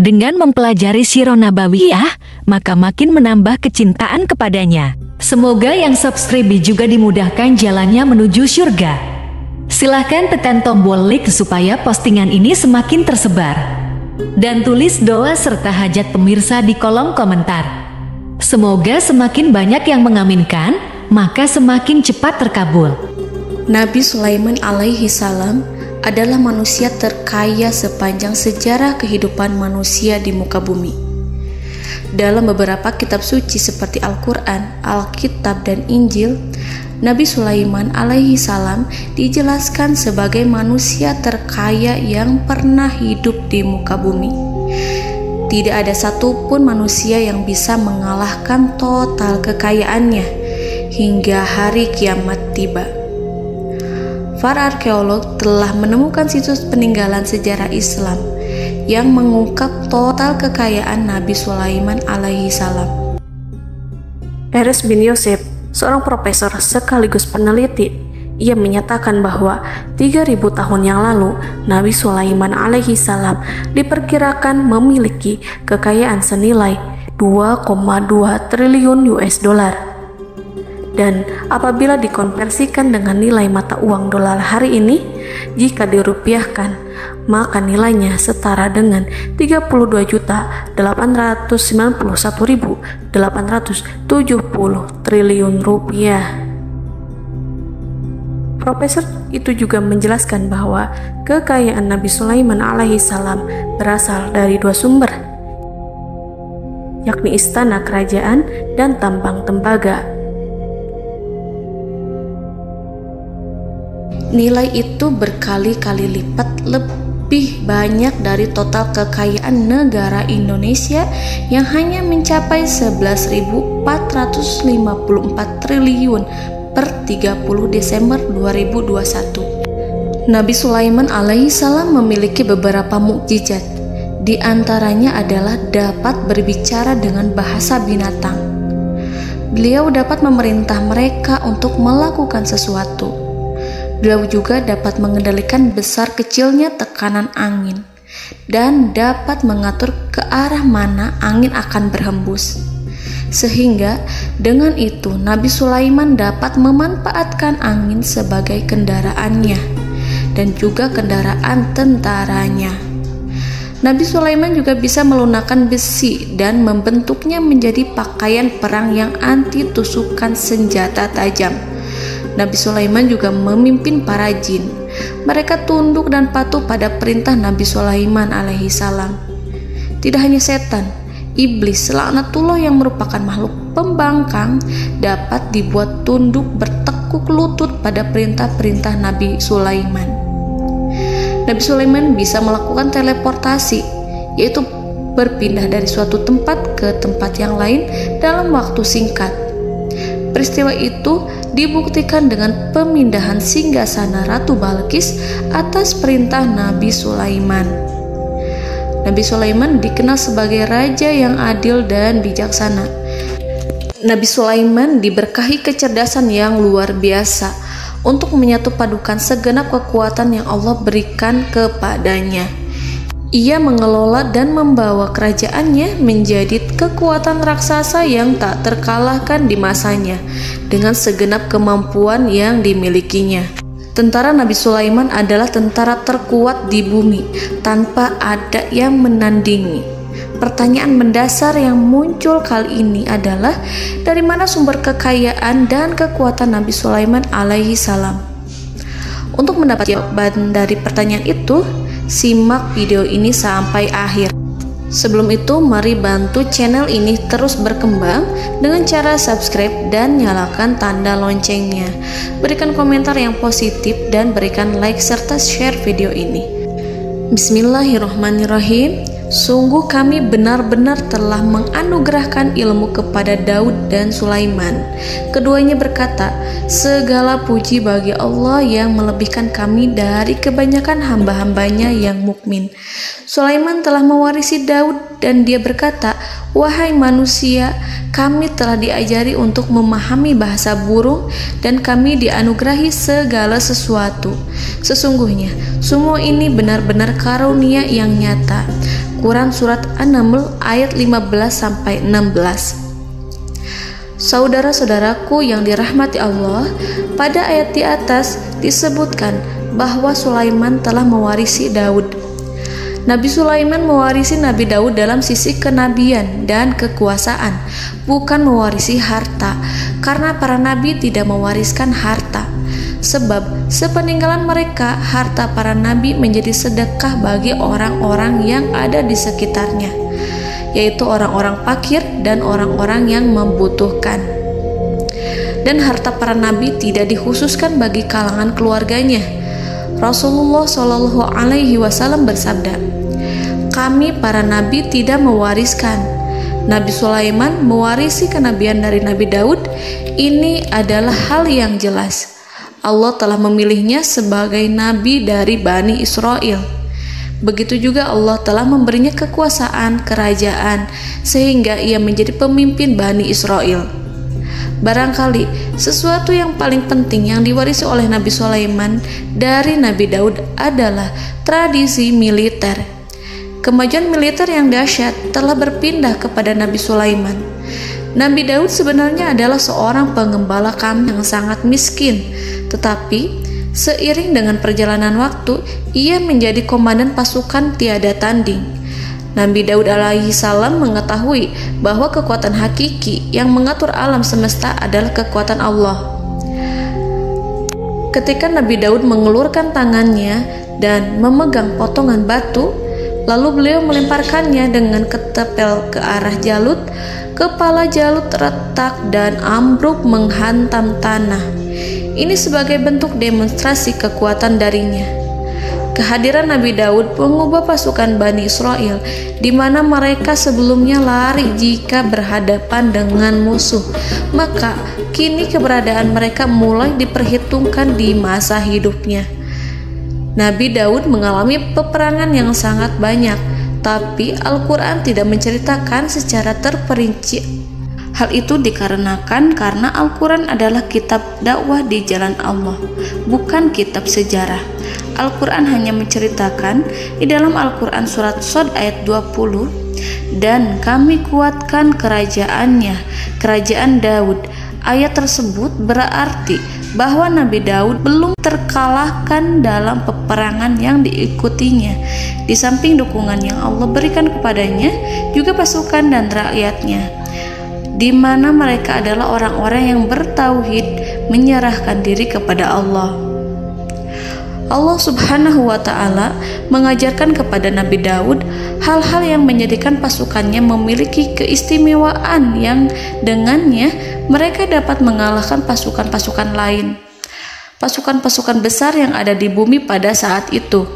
Dengan mempelajari Sirah Nabawiyah, maka makin menambah kecintaan kepadanya. Semoga yang subscribe juga dimudahkan jalannya menuju surga. Silahkan tekan tombol like supaya postingan ini semakin tersebar. Dan tulis doa serta hajat pemirsa di kolom komentar. Semoga semakin banyak yang mengaminkan, maka semakin cepat terkabul. Nabi Sulaiman alaihi salam adalah manusia terkaya sepanjang sejarah kehidupan manusia di muka bumi. Dalam beberapa kitab suci seperti Al-Quran, Alkitab, dan Injil, Nabi Sulaiman alaihi salam dijelaskan sebagai manusia terkaya yang pernah hidup di muka bumi. Tidak ada satupun manusia yang bisa mengalahkan total kekayaannya hingga hari kiamat tiba. Para arkeolog telah menemukan situs peninggalan sejarah Islam yang mengungkap total kekayaan Nabi Sulaiman alaihi salam. Erez bin Yosef, seorang profesor sekaligus peneliti, ia menyatakan bahwa 3.000 tahun yang lalu Nabi Sulaiman alaihi salam diperkirakan memiliki kekayaan senilai 2,2 triliun US dollar. Dan apabila dikonversikan dengan nilai mata uang dolar hari ini, jika dirupiahkan, maka nilainya setara dengan 32.891.870 triliun rupiah. Profesor itu juga menjelaskan bahwa kekayaan Nabi Sulaiman alaihi salam berasal dari dua sumber, yakni istana kerajaan dan tambang tembaga. Nilai itu berkali-kali lipat lebih banyak dari total kekayaan negara Indonesia yang hanya mencapai 11.454 triliun per 30 Desember 2021. Nabi Sulaiman alaihi salam memiliki beberapa mukjizat. Di antaranya adalah dapat berbicara dengan bahasa binatang. Beliau dapat memerintah mereka untuk melakukan sesuatu. Beliau juga dapat mengendalikan besar kecilnya tekanan angin dan dapat mengatur ke arah mana angin akan berhembus. Sehingga dengan itu Nabi Sulaiman dapat memanfaatkan angin sebagai kendaraannya dan juga kendaraan tentaranya. Nabi Sulaiman juga bisa melunakkan besi dan membentuknya menjadi pakaian perang yang anti tusukan senjata tajam. Nabi Sulaiman juga memimpin para jin. Mereka tunduk dan patuh pada perintah Nabi Sulaiman alaihi salam. Tidak hanya setan, iblis laknatullah yang merupakan makhluk pembangkang dapat dibuat tunduk bertekuk lutut pada perintah-perintah Nabi Sulaiman. Nabi Sulaiman bisa melakukan teleportasi, yaitu berpindah dari suatu tempat ke tempat yang lain dalam waktu singkat. Peristiwa itu dibuktikan dengan pemindahan singgasana Ratu Balqis atas perintah Nabi Sulaiman. Nabi Sulaiman dikenal sebagai raja yang adil dan bijaksana. Nabi Sulaiman diberkahi kecerdasan yang luar biasa untuk menyatu padukan segenap kekuatan yang Allah berikan kepadanya. Ia mengelola dan membawa kerajaannya menjadi kekuatan raksasa yang tak terkalahkan di masanya dengan segenap kemampuan yang dimilikinya. Tentara Nabi Sulaiman adalah tentara terkuat di bumi tanpa ada yang menandingi. Pertanyaan mendasar yang muncul kali ini adalah dari mana sumber kekayaan dan kekuatan Nabi Sulaiman alaihi salam? Untuk mendapat jawaban dari pertanyaan itu, simak video ini sampai akhir. Sebelum itu, mari bantu channel ini terus berkembang dengan cara subscribe dan nyalakan tanda loncengnya. Berikan komentar yang positif dan berikan like serta share video ini. Bismillahirrahmanirrahim. Sungguh kami benar-benar telah menganugerahkan ilmu kepada Daud dan Sulaiman. Keduanya berkata, segala puji bagi Allah yang melebihkan kami dari kebanyakan hamba-hambanya yang mukmin. Sulaiman telah mewarisi Daud dan dia berkata, wahai manusia, kami telah diajari untuk memahami bahasa burung dan kami dianugerahi segala sesuatu. Sesungguhnya semua ini benar-benar karunia yang nyata. Quran Surat An-Naml ayat 15-16. Saudara-saudaraku yang dirahmati Allah, pada ayat di atas disebutkan bahwa Sulaiman telah mewarisi Daud. Nabi Sulaiman mewarisi Nabi Daud dalam sisi kenabian dan kekuasaan, bukan mewarisi harta, karena para nabi tidak mewariskan harta. Sebab sepeninggalan mereka, harta para nabi menjadi sedekah bagi orang-orang yang ada di sekitarnya, yaitu orang-orang fakir dan orang-orang yang membutuhkan. Dan harta para nabi tidak dikhususkan bagi kalangan keluarganya. Rasulullah Shallallahu Alaihi Wasallam bersabda, "Kami para nabi tidak mewariskan." Nabi Sulaiman mewarisi kenabian dari Nabi Daud. Ini adalah hal yang jelas. Allah telah memilihnya sebagai nabi dari Bani Israel. Begitu juga Allah telah memberinya kekuasaan kerajaan sehingga ia menjadi pemimpin Bani Israel. Barangkali sesuatu yang paling penting yang diwarisi oleh Nabi Sulaiman dari Nabi Daud adalah tradisi militer. Kemajuan militer yang dahsyat telah berpindah kepada Nabi Sulaiman. Nabi Daud sebenarnya adalah seorang pengembala kambing yang sangat miskin, tetapi seiring dengan perjalanan waktu, ia menjadi komandan pasukan tiada tanding. Nabi Daud alaihi salam mengetahui bahwa kekuatan hakiki yang mengatur alam semesta adalah kekuatan Allah. Ketika Nabi Daud mengelurkan tangannya dan memegang potongan batu, lalu beliau melemparkannya dengan ketepel ke arah Jalut, kepala Jalut retak dan ambruk menghantam tanah. Ini sebagai bentuk demonstrasi kekuatan darinya. Kehadiran Nabi Daud mengubah pasukan Bani Israel, di mana mereka sebelumnya lari jika berhadapan dengan musuh. Maka kini keberadaan mereka mulai diperhitungkan di masa hidupnya. Nabi Daud mengalami peperangan yang sangat banyak, tapi Al-Quran tidak menceritakan secara terperinci. Hal itu dikarenakan karena Al-Quran adalah kitab dakwah di jalan Allah, bukan kitab sejarah. Al-Quran hanya menceritakan di dalam Al-Quran surat Shad ayat 20, "Dan kami kuatkan kerajaannya, kerajaan Daud." Ayat tersebut berarti bahwa Nabi Daud belum terkalahkan dalam peperangan yang diikutinya. Di samping dukungan yang Allah berikan kepadanya, juga pasukan dan rakyatnya, di mana mereka adalah orang-orang yang bertauhid, menyerahkan diri kepada Allah. Allah Subhanahu wa Ta'ala mengajarkan kepada Nabi Daud hal-hal yang menjadikan pasukannya memiliki keistimewaan yang dengannya mereka dapat mengalahkan pasukan-pasukan lain, pasukan-pasukan besar yang ada di bumi pada saat itu.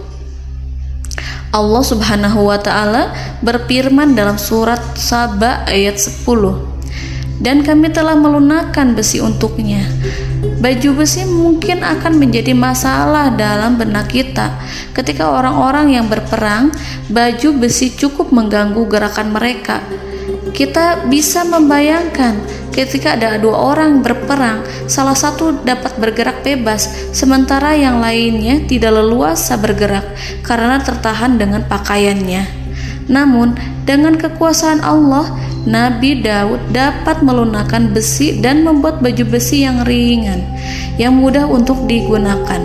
Allah Subhanahu wa Ta'ala berfirman dalam surat Saba ayat 10, "Dan kami telah melunakkan besi untuknya." Baju besi mungkin akan menjadi masalah dalam benak kita. Ketika orang-orang yang berperang, baju besi cukup mengganggu gerakan mereka. Kita bisa membayangkan ketika ada dua orang berperang, salah satu dapat bergerak bebas, sementara yang lainnya tidak leluasa bergerak karena tertahan dengan pakaiannya. Namun, dengan kekuasaan Allah, Nabi Daud dapat melunakkan besi dan membuat baju besi yang ringan, yang mudah untuk digunakan.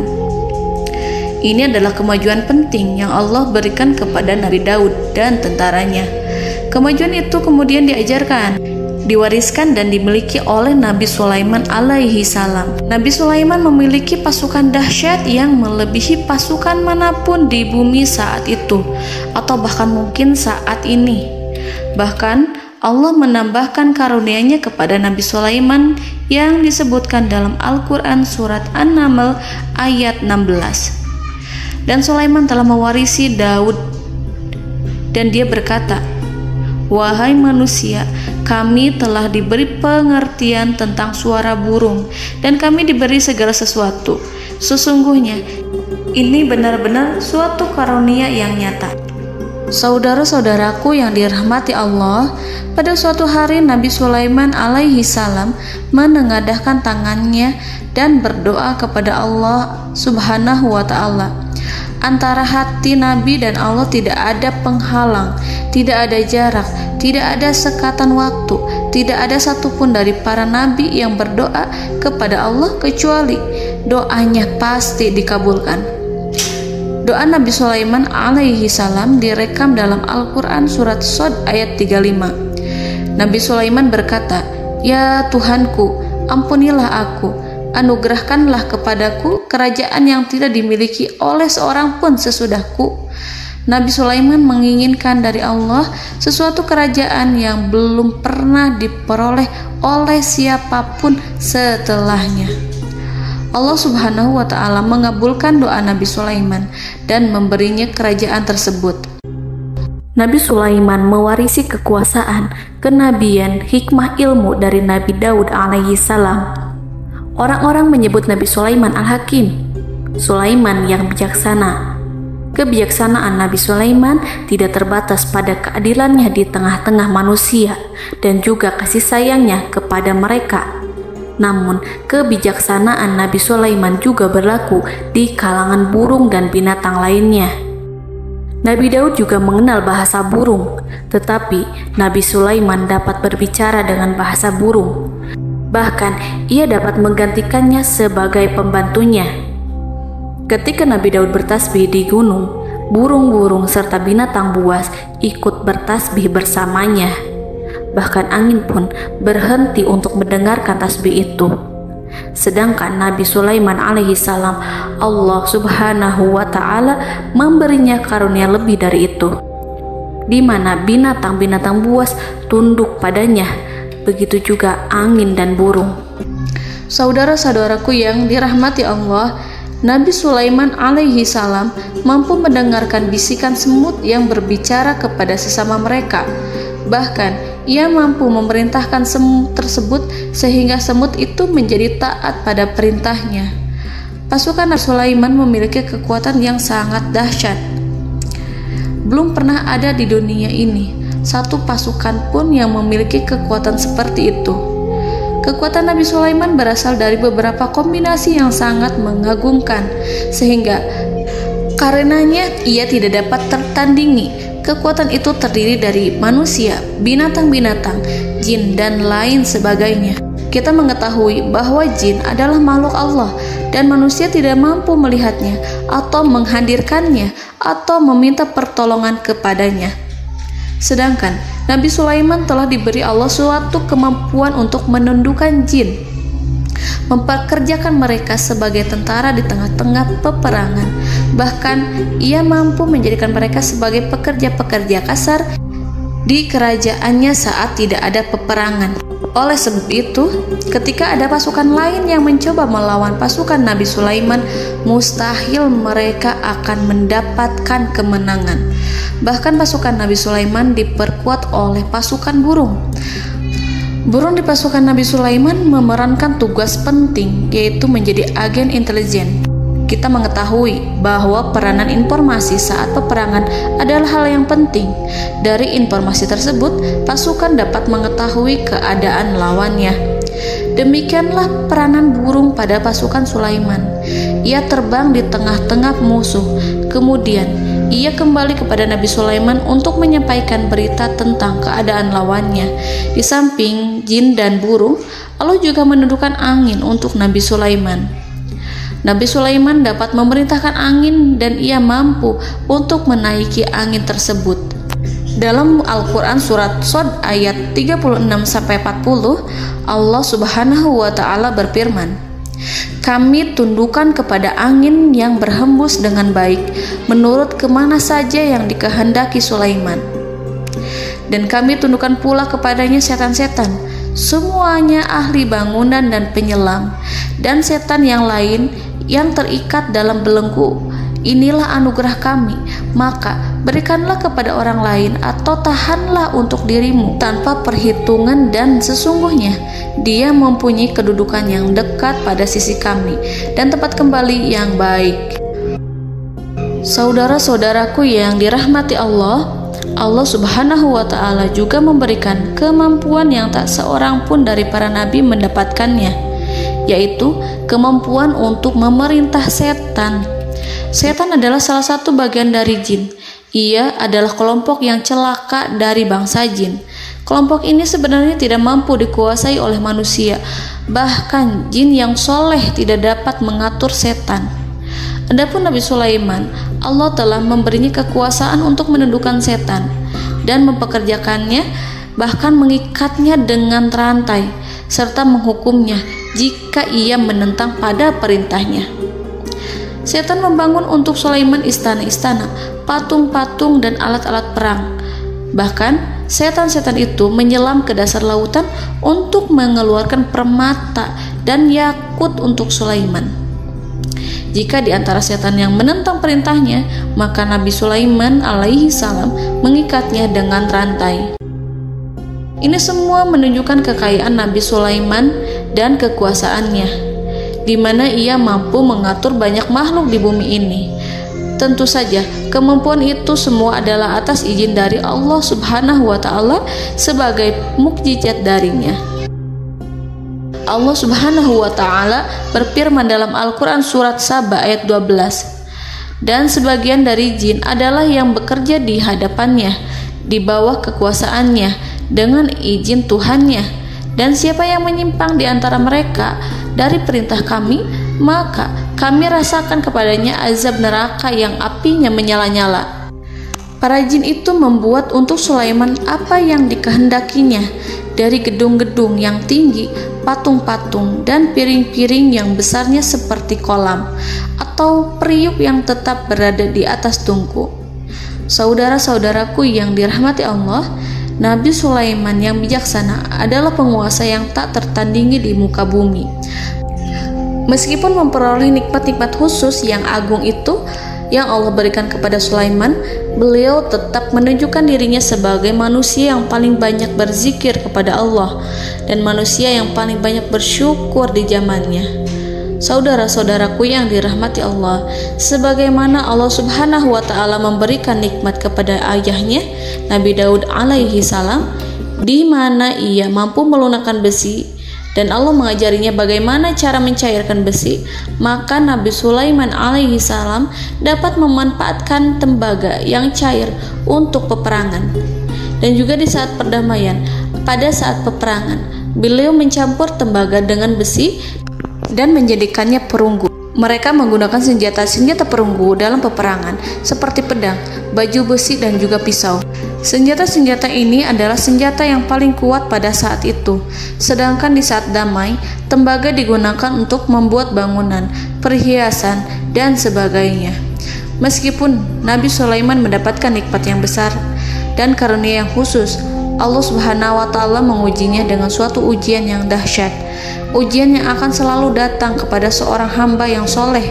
Ini adalah kemajuan penting yang Allah berikan kepada Nabi Daud dan tentaranya. Kemajuan itu kemudian diajarkan, diwariskan dan dimiliki oleh Nabi Sulaiman alaihi salam. Nabi Sulaiman memiliki pasukan dahsyat yang melebihi pasukan manapun di bumi saat itu, atau bahkan mungkin saat ini. Bahkan Allah menambahkan karunia-Nya kepada Nabi Sulaiman yang disebutkan dalam Al-Quran surat An-Naml ayat 16. Dan Sulaiman telah mewarisi Daud, dan dia berkata, "Wahai manusia, kami telah diberi pengertian tentang suara burung, dan kami diberi segala sesuatu. Sesungguhnya ini benar-benar suatu karunia yang nyata." Saudara-saudaraku yang dirahmati Allah, pada suatu hari Nabi Sulaiman alaihi salam menengadahkan tangannya dan berdoa kepada Allah Subhanahu wa ta'ala. Antara hati Nabi dan Allah tidak ada penghalang, tidak ada jarak, tidak ada sekatan waktu, tidak ada satupun dari para nabi yang berdoa kepada Allah kecuali doanya pasti dikabulkan. Doa Nabi Sulaiman alaihi salam direkam dalam Al-Quran surat Shad ayat 35. Nabi Sulaiman berkata, "Ya Tuhanku, ampunilah aku, anugerahkanlah kepadaku kerajaan yang tidak dimiliki oleh seorang pun sesudahku." Nabi Sulaiman menginginkan dari Allah sesuatu kerajaan yang belum pernah diperoleh oleh siapapun setelahnya. Allah Subhanahu wa ta'ala mengabulkan doa Nabi Sulaiman dan memberinya kerajaan tersebut. Nabi Sulaiman mewarisi kekuasaan, kenabian, hikmah ilmu dari Nabi Daud alaihi salam. Orang-orang menyebut Nabi Sulaiman Al-Hakim, Sulaiman yang bijaksana. Kebijaksanaan Nabi Sulaiman tidak terbatas pada keadilannya di tengah-tengah manusia dan juga kasih sayangnya kepada mereka. Namun, kebijaksanaan Nabi Sulaiman juga berlaku di kalangan burung dan binatang lainnya. Nabi Daud juga mengenal bahasa burung, tetapi Nabi Sulaiman dapat berbicara dengan bahasa burung. Bahkan, ia dapat menggantikannya sebagai pembantunya. Ketika Nabi Daud bertasbih di gunung, burung-burung serta binatang buas ikut bertasbih bersamanya. Bahkan angin pun berhenti untuk mendengarkan tasbih itu. Sedangkan Nabi Sulaiman alaihi salam, Allah Subhanahu wa ta'ala memberinya karunia lebih dari itu, di mana binatang-binatang buas tunduk padanya, begitu juga angin dan burung. Saudara-saudaraku yang dirahmati Allah, Nabi Sulaiman alaihi salam mampu mendengarkan bisikan semut yang berbicara kepada sesama mereka. Bahkan ia mampu memerintahkan semut tersebut sehingga semut itu menjadi taat pada perintahnya. Pasukan Nabi Sulaiman memiliki kekuatan yang sangat dahsyat. Belum pernah ada di dunia ini satu pasukan pun yang memiliki kekuatan seperti itu. Kekuatan Nabi Sulaiman berasal dari beberapa kombinasi yang sangat mengagumkan, sehingga karenanya ia tidak dapat tertandingi. Kekuatan itu terdiri dari manusia, binatang-binatang, jin, dan lain sebagainya. Kita mengetahui bahwa jin adalah makhluk Allah dan manusia tidak mampu melihatnya atau menghadirkannya atau meminta pertolongan kepadanya. Sedangkan Nabi Sulaiman telah diberi Allah suatu kemampuan untuk menundukkan jin, memperkerjakan mereka sebagai tentara di tengah-tengah peperangan. Bahkan ia mampu menjadikan mereka sebagai pekerja-pekerja kasar di kerajaannya saat tidak ada peperangan. Oleh sebab itu, ketika ada pasukan lain yang mencoba melawan pasukan Nabi Sulaiman, mustahil mereka akan mendapatkan kemenangan. Bahkan pasukan Nabi Sulaiman diperkuat oleh pasukan burung. Burung di pasukan Nabi Sulaiman memerankan tugas penting, yaitu menjadi agen intelijen. Kita mengetahui bahwa peranan informasi saat peperangan adalah hal yang penting. Dari informasi tersebut, pasukan dapat mengetahui keadaan lawannya. Demikianlah peranan burung pada pasukan Sulaiman. Ia terbang di tengah-tengah musuh. Kemudian, ia kembali kepada Nabi Sulaiman untuk menyampaikan berita tentang keadaan lawannya. Di samping jin dan burung, Allah juga menundukkan angin untuk Nabi Sulaiman. Nabi Sulaiman dapat memerintahkan angin dan ia mampu untuk menaiki angin tersebut. Dalam Al-Quran surat Shad ayat 36-40, Allah Subhanahu wa ta'ala berfirman, "Kami tundukkan kepada angin yang berhembus dengan baik menurut kemana saja yang dikehendaki Sulaiman. Dan kami tundukkan pula kepadanya setan-setan, semuanya ahli bangunan dan penyelam, dan setan yang lain yang terikat dalam belenggu. Inilah anugerah kami, maka berikanlah kepada orang lain atau tahanlah untuk dirimu tanpa perhitungan, dan sesungguhnya dia mempunyai kedudukan yang dekat pada sisi kami dan tempat kembali yang baik." Saudara-saudaraku yang dirahmati Allah, Allah Subhanahu wa Ta'ala juga memberikan kemampuan yang tak seorang pun dari para nabi mendapatkannya, yaitu kemampuan untuk memerintah setan. Setan adalah salah satu bagian dari jin. Ia adalah kelompok yang celaka dari bangsa jin. Kelompok ini sebenarnya tidak mampu dikuasai oleh manusia. Bahkan jin yang soleh tidak dapat mengatur setan. Adapun Nabi Sulaiman, Allah telah memberinya kekuasaan untuk menundukkan setan dan mempekerjakannya, bahkan mengikatnya dengan rantai serta menghukumnya jika ia menentang pada perintahnya. Setan membangun untuk Sulaiman istana-istana, patung-patung dan alat-alat perang. Bahkan setan-setan itu menyelam ke dasar lautan untuk mengeluarkan permata dan yakut untuk Sulaiman. Jika di antara setan yang menentang perintahnya, maka Nabi Sulaiman alaihi salam mengikatnya dengan rantai. Ini semua menunjukkan kekayaan Nabi Sulaiman dan kekuasaannya, di mana ia mampu mengatur banyak makhluk di bumi ini. Tentu saja, kemampuan itu semua adalah atas izin dari Allah Subhanahu wa Ta'ala sebagai mukjizat darinya. Allah Subhanahu wa Ta'ala berfirman dalam Al-Quran surat Saba ayat 12, dan sebagian dari jin adalah yang bekerja di hadapannya di bawah kekuasaannya dengan izin Tuhannya, dan siapa yang menyimpang di antara mereka dari perintah kami, maka kami rasakan kepadanya azab neraka yang apinya menyala-nyala. Para jin itu membuat untuk Sulaiman apa yang dikehendakinya, dari gedung-gedung yang tinggi, patung-patung, dan piring-piring yang besarnya seperti kolam, atau periuk yang tetap berada di atas tungku. Saudara-saudaraku yang dirahmati Allah, Nabi Sulaiman yang bijaksana adalah penguasa yang tak tertandingi di muka bumi. Meskipun memperoleh nikmat-nikmat khusus yang agung itu yang Allah berikan kepada Sulaiman, beliau tetap menunjukkan dirinya sebagai manusia yang paling banyak berzikir kepada Allah dan manusia yang paling banyak bersyukur di zamannya. Saudara-saudaraku yang dirahmati Allah, sebagaimana Allah Subhanahu wa Ta'ala memberikan nikmat kepada ayahnya Nabi Daud alaihi salam, di mana ia mampu melunakkan besi, dan Allah mengajarinya bagaimana cara mencairkan besi, maka Nabi Sulaiman alaihi salam dapat memanfaatkan tembaga yang cair untuk peperangan. Dan juga di saat perdamaian, pada saat peperangan, beliau mencampur tembaga dengan besi dan menjadikannya perunggu. Mereka menggunakan senjata-senjata perunggu dalam peperangan seperti pedang, baju besi, dan juga pisau. Senjata-senjata ini adalah senjata yang paling kuat pada saat itu. Sedangkan di saat damai, tembaga digunakan untuk membuat bangunan, perhiasan, dan sebagainya. Meskipun Nabi Sulaiman mendapatkan nikmat yang besar dan karunia yang khusus, Allah Subhanahu wa Ta'ala mengujinya dengan suatu ujian yang dahsyat. Ujian yang akan selalu datang kepada seorang hamba yang soleh.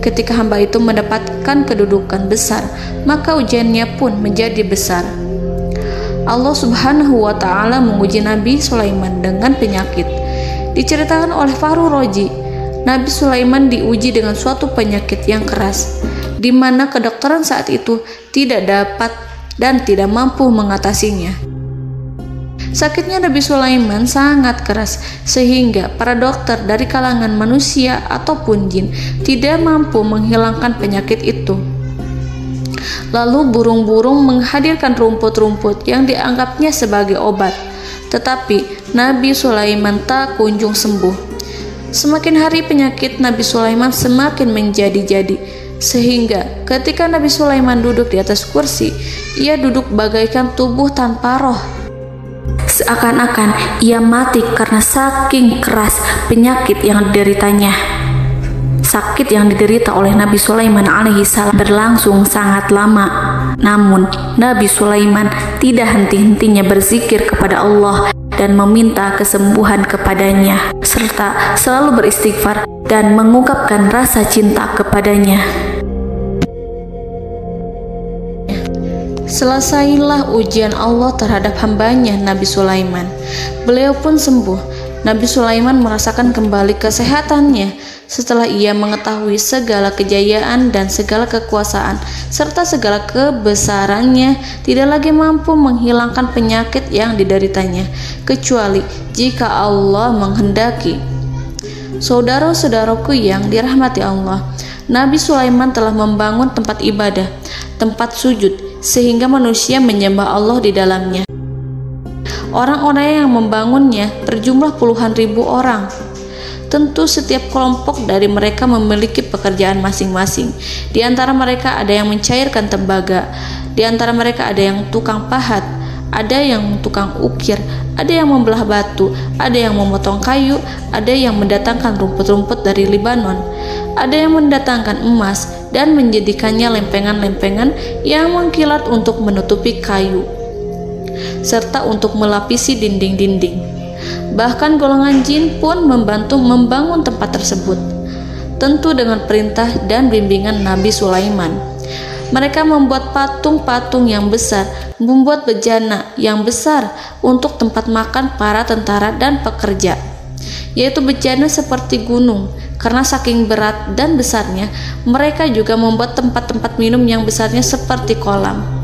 Ketika hamba itu mendapatkan kedudukan besar, maka ujiannya pun menjadi besar. Allah Subhanahu wa Ta'ala menguji Nabi Sulaiman dengan penyakit. Diceritakan oleh Fahru Roji, Nabi Sulaiman diuji dengan suatu penyakit yang keras, di mana kedokteran saat itu tidak dapat dan tidak mampu mengatasinya. Sakitnya Nabi Sulaiman sangat keras sehingga para dokter dari kalangan manusia ataupun jin tidak mampu menghilangkan penyakit itu. Lalu burung-burung menghadirkan rumput-rumput yang dianggapnya sebagai obat, tetapi Nabi Sulaiman tak kunjung sembuh. Semakin hari penyakit Nabi Sulaiman semakin menjadi-jadi, sehingga ketika Nabi Sulaiman duduk di atas kursi, ia duduk bagaikan tubuh tanpa roh. Seakan-akan ia mati karena saking keras penyakit yang dideritanya. Sakit yang diderita oleh Nabi Sulaiman alaihi salam berlangsung sangat lama. Namun Nabi Sulaiman tidak henti-hentinya berzikir kepada Allah dan meminta kesembuhan kepadanya, serta selalu beristighfar dan mengungkapkan rasa cinta kepadanya. Selesailah ujian Allah terhadap hambanya Nabi Sulaiman. Beliau pun sembuh Nabi Sulaiman merasakan kembali kesehatannya setelah ia mengetahui segala kejayaan dan segala kekuasaan serta segala kebesarannya tidak lagi mampu menghilangkan penyakit yang dideritanya kecuali jika Allah menghendaki. Saudara-saudaraku yang dirahmati Allah, Nabi Sulaiman telah membangun tempat ibadah, tempat sujud, sehingga manusia menyembah Allah di dalamnya. Orang-orang yang membangunnya berjumlah puluhan ribu orang. Tentu setiap kelompok dari mereka memiliki pekerjaan masing-masing. Di antara mereka ada yang mencairkan tembaga, di antara mereka ada yang tukang pahat, ada yang tukang ukir, ada yang membelah batu, ada yang memotong kayu, ada yang mendatangkan rumput-rumput dari Libanon, ada yang mendatangkan emas dan menjadikannya lempengan-lempengan yang mengkilat untuk menutupi kayu serta untuk melapisi dinding-dinding. Bahkan golongan jin pun membantu membangun tempat tersebut, tentu dengan perintah dan bimbingan Nabi Sulaiman. Mereka membuat patung-patung yang besar, membuat bejana yang besar untuk tempat makan para tentara dan pekerja, yaitu bejana seperti gunung. Karena saking berat dan besarnya, mereka juga membuat tempat-tempat minum yang besarnya seperti kolam.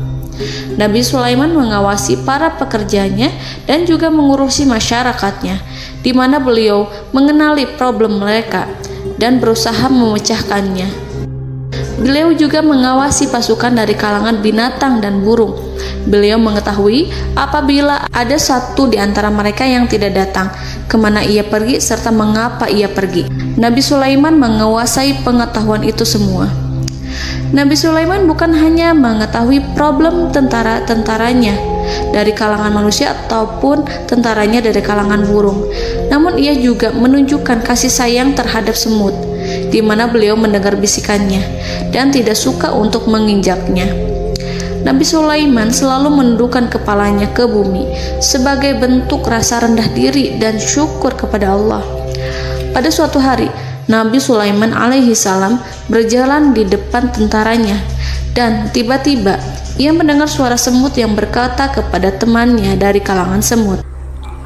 Nabi Sulaiman mengawasi para pekerjanya dan juga mengurusi masyarakatnya, di mana beliau mengenali problem mereka dan berusaha memecahkannya. Beliau juga mengawasi pasukan dari kalangan binatang dan burung. Beliau mengetahui apabila ada satu di antara mereka yang tidak datang, kemana ia pergi serta mengapa ia pergi. Nabi Sulaiman menguasai pengetahuan itu semua. Nabi Sulaiman bukan hanya mengetahui problem tentara-tentaranya dari kalangan manusia ataupun tentaranya dari kalangan burung, namun ia juga menunjukkan kasih sayang terhadap semut, di mana beliau mendengar bisikannya dan tidak suka untuk menginjaknya. Nabi Sulaiman selalu menundukkan kepalanya ke bumi sebagai bentuk rasa rendah diri dan syukur kepada Allah. Pada suatu hari, Nabi Sulaiman alaihi salam berjalan di depan tentaranya dan tiba-tiba ia mendengar suara semut yang berkata kepada temannya dari kalangan semut.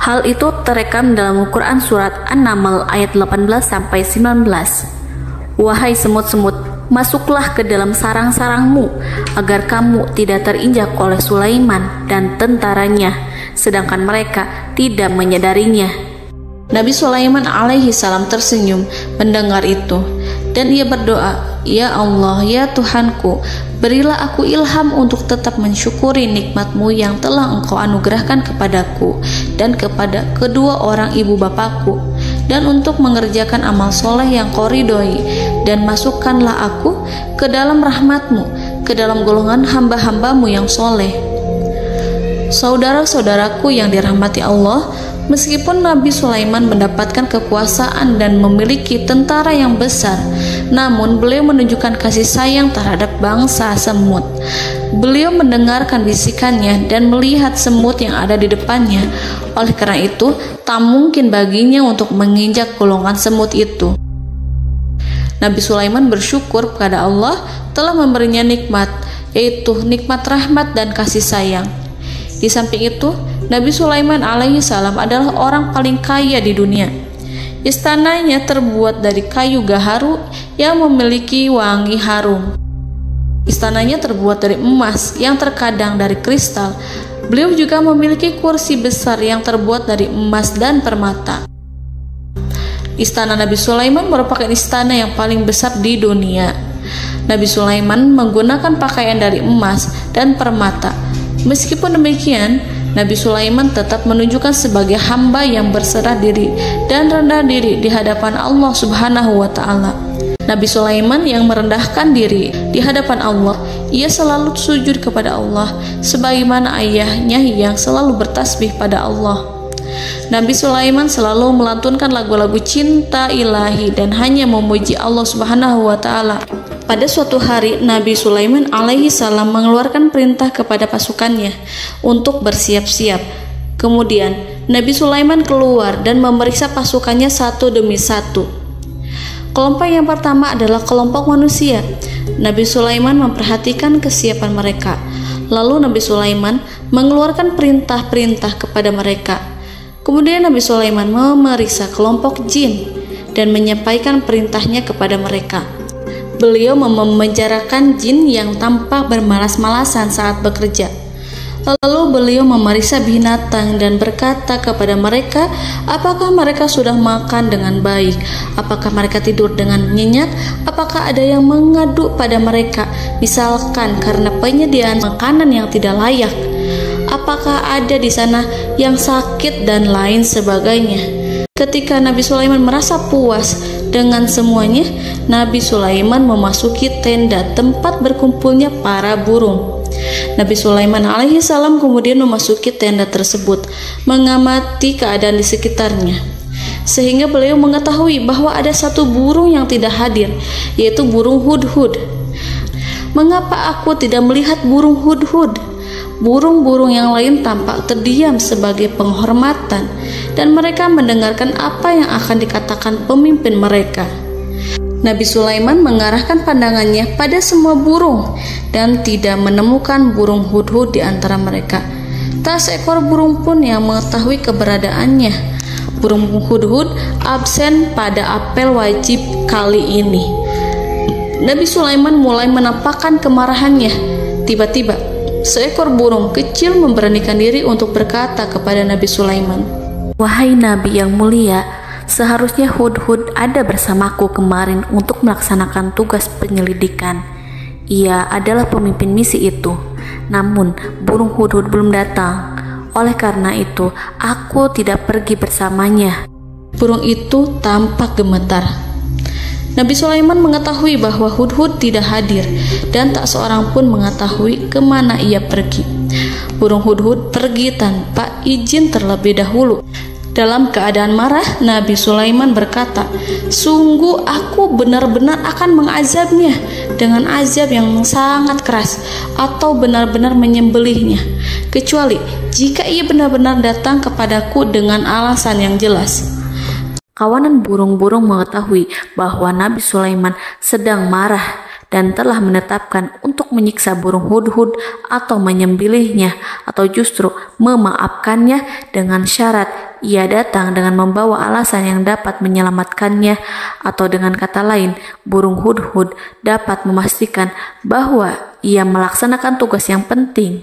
Hal itu terekam dalam Al-Quran surat An-Naml ayat 18-19. Wahai semut-semut, masuklah ke dalam sarang-sarangmu agar kamu tidak terinjak oleh Sulaiman dan tentaranya, sedangkan mereka tidak menyadarinya. Nabi Sulaiman alaihi salam tersenyum mendengar itu dan ia berdoa, "Ya Allah, ya Tuhanku, berilah aku ilham untuk tetap mensyukuri nikmat-Mu yang telah Engkau anugerahkan kepadaku dan kepada kedua orang ibu bapakku, dan untuk mengerjakan amal soleh yang Kau ridhoi, dan masukkanlah aku ke dalam rahmat-Mu, ke dalam golongan hamba-hamba-Mu yang soleh." Saudara-saudaraku yang dirahmati Allah, meskipun Nabi Sulaiman mendapatkan kekuasaan dan memiliki tentara yang besar, namun beliau menunjukkan kasih sayang terhadap bangsa semut. Beliau mendengarkan bisikannya dan melihat semut yang ada di depannya. Oleh karena itu, tak mungkin baginya untuk menginjak golongan semut itu. Nabi Sulaiman bersyukur kepada Allah telah memberinya nikmat, yaitu nikmat rahmat dan kasih sayang. Di samping itu, Nabi Sulaiman alaihi salam adalah orang paling kaya di dunia. Istananya terbuat dari kayu gaharu yang memiliki wangi harum. Istananya terbuat dari emas yang terkadang dari kristal. Beliau juga memiliki kursi besar yang terbuat dari emas dan permata. Istana Nabi Sulaiman merupakan istana yang paling besar di dunia. Nabi Sulaiman menggunakan pakaian dari emas dan permata. Meskipun demikian, Nabi Sulaiman tetap menunjukkan sebagai hamba yang berserah diri dan rendah diri di hadapan Allah Subhanahu wa Ta'ala. Nabi Sulaiman yang merendahkan diri di hadapan Allah, ia selalu sujud kepada Allah, sebagaimana ayahnya yang selalu bertasbih pada Allah. Nabi Sulaiman selalu melantunkan lagu-lagu cinta ilahi dan hanya memuji Allah Subhanahu wa Ta'ala. Pada suatu hari, Nabi Sulaiman alaihi salam mengeluarkan perintah kepada pasukannya untuk bersiap-siap. Kemudian, Nabi Sulaiman keluar dan memeriksa pasukannya satu demi satu. Kelompok yang pertama adalah kelompok manusia. Nabi Sulaiman memperhatikan kesiapan mereka. Lalu Nabi Sulaiman mengeluarkan perintah-perintah kepada mereka. Kemudian Nabi Sulaiman memeriksa kelompok jin dan menyampaikan perintahnya kepada mereka. Beliau memenjarakan jin yang tampak bermalas-malasan saat bekerja. Lalu beliau memeriksa binatang dan berkata kepada mereka, apakah mereka sudah makan dengan baik? Apakah mereka tidur dengan nyenyak? Apakah ada yang mengadu pada mereka, misalkan karena penyediaan makanan yang tidak layak? Apakah ada di sana yang sakit dan lain sebagainya? Ketika Nabi Sulaiman merasa puas dengan semuanya, Nabi Sulaiman memasuki tenda tempat berkumpulnya para burung. Nabi Sulaiman alaihi salam kemudian memasuki tenda tersebut, mengamati keadaan di sekitarnya, sehingga beliau mengetahui bahwa ada satu burung yang tidak hadir, yaitu burung hudhud. Mengapa aku tidak melihat burung hudhud? Burung-burung yang lain tampak terdiam sebagai penghormatan, dan mereka mendengarkan apa yang akan dikatakan pemimpin mereka. Nabi Sulaiman mengarahkan pandangannya pada semua burung dan tidak menemukan burung hudhud di antara mereka. Tak seekor burung pun yang mengetahui keberadaannya. Burung hudhud absen pada apel wajib kali ini. Nabi Sulaiman mulai menampakkan kemarahannya. Tiba-tiba, seekor burung kecil memberanikan diri untuk berkata kepada Nabi Sulaiman, "Wahai Nabi yang mulia, seharusnya hudhud ada bersamaku kemarin untuk melaksanakan tugas penyelidikan. Ia adalah pemimpin misi itu. Namun, burung hudhud belum datang. Oleh karena itu, aku tidak pergi bersamanya." Burung itu tampak gemetar. Nabi Sulaiman mengetahui bahwa hudhud tidak hadir dan tak seorang pun mengetahui kemana ia pergi. Burung hudhud pergi tanpa izin terlebih dahulu. Dalam keadaan marah, Nabi Sulaiman berkata, "Sungguh aku benar-benar akan mengazabnya dengan azab yang sangat keras atau benar-benar menyembelihnya, kecuali jika ia benar-benar datang kepadaku dengan alasan yang jelas." Kawanan burung-burung mengetahui bahwa Nabi Sulaiman sedang marah dan telah menetapkan untuk menyiksa burung hudhud atau menyembelihnya atau justru memaafkannya dengan syarat ia datang dengan membawa alasan yang dapat menyelamatkannya, atau dengan kata lain, burung hudhud dapat memastikan bahwa ia melaksanakan tugas yang penting.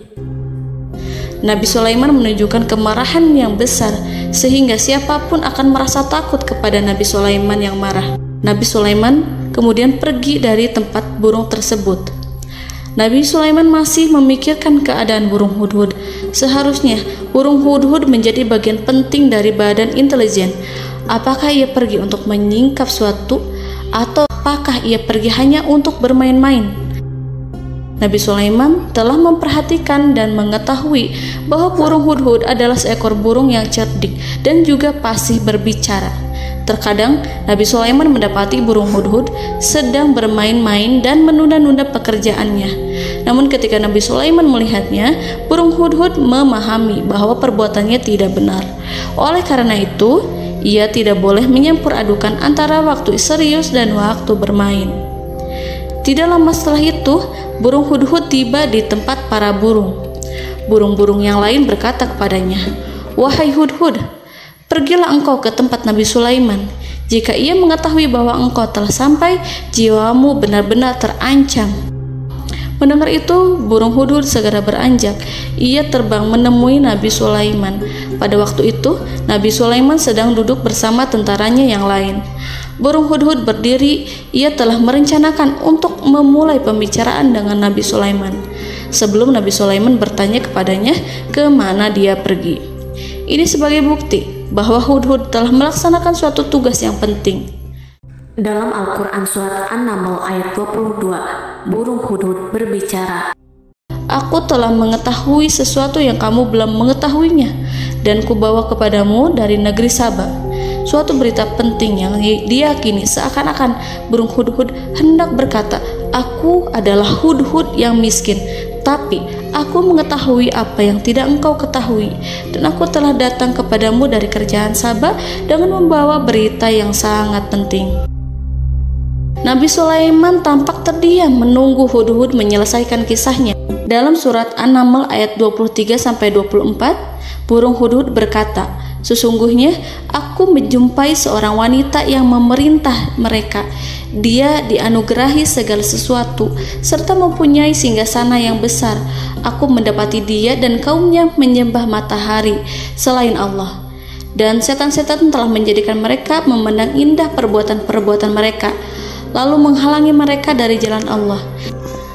Nabi Sulaiman menunjukkan kemarahan yang besar sehingga siapapun akan merasa takut kepada Nabi Sulaiman yang marah. Nabi Sulaiman kemudian pergi dari tempat burung tersebut. Nabi Sulaiman masih memikirkan keadaan burung hudhud. Seharusnya burung hudhud menjadi bagian penting dari badan intelijen. Apakah ia pergi untuk menyingkap suatu, atau apakah ia pergi hanya untuk bermain-main? Nabi Sulaiman telah memperhatikan dan mengetahui bahwa burung hudhud adalah seekor burung yang cerdik dan juga fasih berbicara. Terkadang Nabi Sulaiman mendapati burung hudhud sedang bermain-main dan menunda-nunda pekerjaannya. Namun ketika Nabi Sulaiman melihatnya, burung hudhud memahami bahwa perbuatannya tidak benar. Oleh karena itu, ia tidak boleh menyampur adukan antara waktu serius dan waktu bermain. Tidak lama setelah itu, burung hudhud tiba di tempat para burung. Burung-burung yang lain berkata kepadanya, "Wahai hudhud, pergilah engkau ke tempat Nabi Sulaiman. Jika ia mengetahui bahwa engkau telah sampai, jiwamu benar-benar terancam." Mendengar itu, burung hudhud segera beranjak. Ia terbang menemui Nabi Sulaiman. Pada waktu itu, Nabi Sulaiman sedang duduk bersama tentaranya yang lain. Burung hudhud berdiri. Ia telah merencanakan untuk memulai pembicaraan dengan Nabi Sulaiman sebelum Nabi Sulaiman bertanya kepadanya kemana dia pergi. Ini sebagai bukti bahwa hudhud telah melaksanakan suatu tugas yang penting. Dalam Al-Quran Surat An-Naml ayat 22, burung hudhud berbicara, "Aku telah mengetahui sesuatu yang kamu belum mengetahuinya, dan kubawa kepadamu dari negeri Saba suatu berita penting yang diyakini seakan-akan burung hudhud hendak berkata, 'Aku adalah hudhud yang miskin, tapi aku mengetahui apa yang tidak engkau ketahui, dan aku telah datang kepadamu dari kerajaan Saba dengan membawa berita yang sangat penting.'" Nabi Sulaiman tampak terdiam menunggu hudhud menyelesaikan kisahnya. Dalam surat An-Naml ayat 23-24, burung hudhud berkata, Sesungguhnya aku menjumpai seorang wanita yang memerintah mereka. Dia dianugerahi segala sesuatu serta mempunyai singgasana yang besar. Aku mendapati dia dan kaumnya menyembah matahari selain Allah. Dan setan-setan telah menjadikan mereka memandang indah perbuatan-perbuatan mereka, lalu menghalangi mereka dari jalan Allah,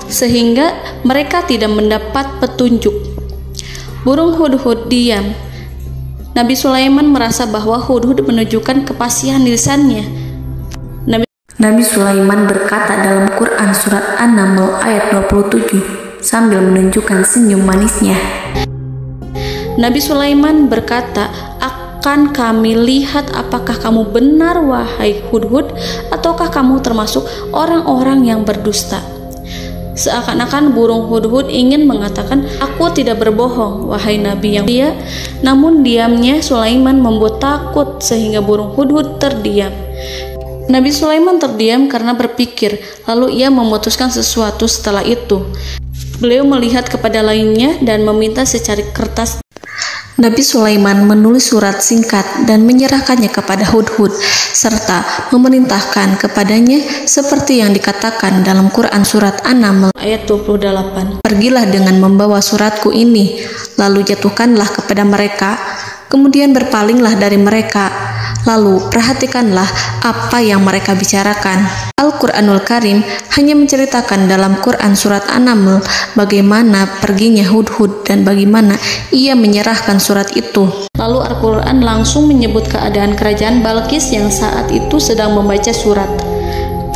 sehingga mereka tidak mendapat petunjuk. Burung hudhud diam. Nabi Sulaiman merasa bahwa hudhud menunjukkan kepasihan lisannya. Nabi Sulaiman berkata dalam Quran surat An-Naml ayat 27 sambil menunjukkan senyum manisnya. Nabi Sulaiman berkata, "Akan kami lihat apakah kamu benar wahai hudhud, ataukah kamu termasuk orang-orang yang berdusta." Seakan-akan burung hudhud ingin mengatakan, "Aku tidak berbohong, wahai Nabi yang mulia." Namun diamnya Sulaiman membuat takut sehingga burung hudhud terdiam. Nabi Sulaiman terdiam karena berpikir, lalu ia memutuskan sesuatu setelah itu. Beliau melihat kepada lainnya dan meminta secari kertas. Nabi Sulaiman menulis surat singkat dan menyerahkannya kepada hudhud serta memerintahkan kepadanya seperti yang dikatakan dalam Quran surat An-Naml ayat 28. "Pergilah dengan membawa suratku ini, lalu jatuhkanlah kepada mereka, kemudian berpalinglah dari mereka, lalu perhatikanlah apa yang mereka bicarakan." Al-Quranul Karim hanya menceritakan dalam Quran surat An-Naml bagaimana perginya hudhud dan bagaimana ia menyerahkan surat itu. Lalu Al-Quran langsung menyebut keadaan kerajaan Balqis yang saat itu sedang membaca surat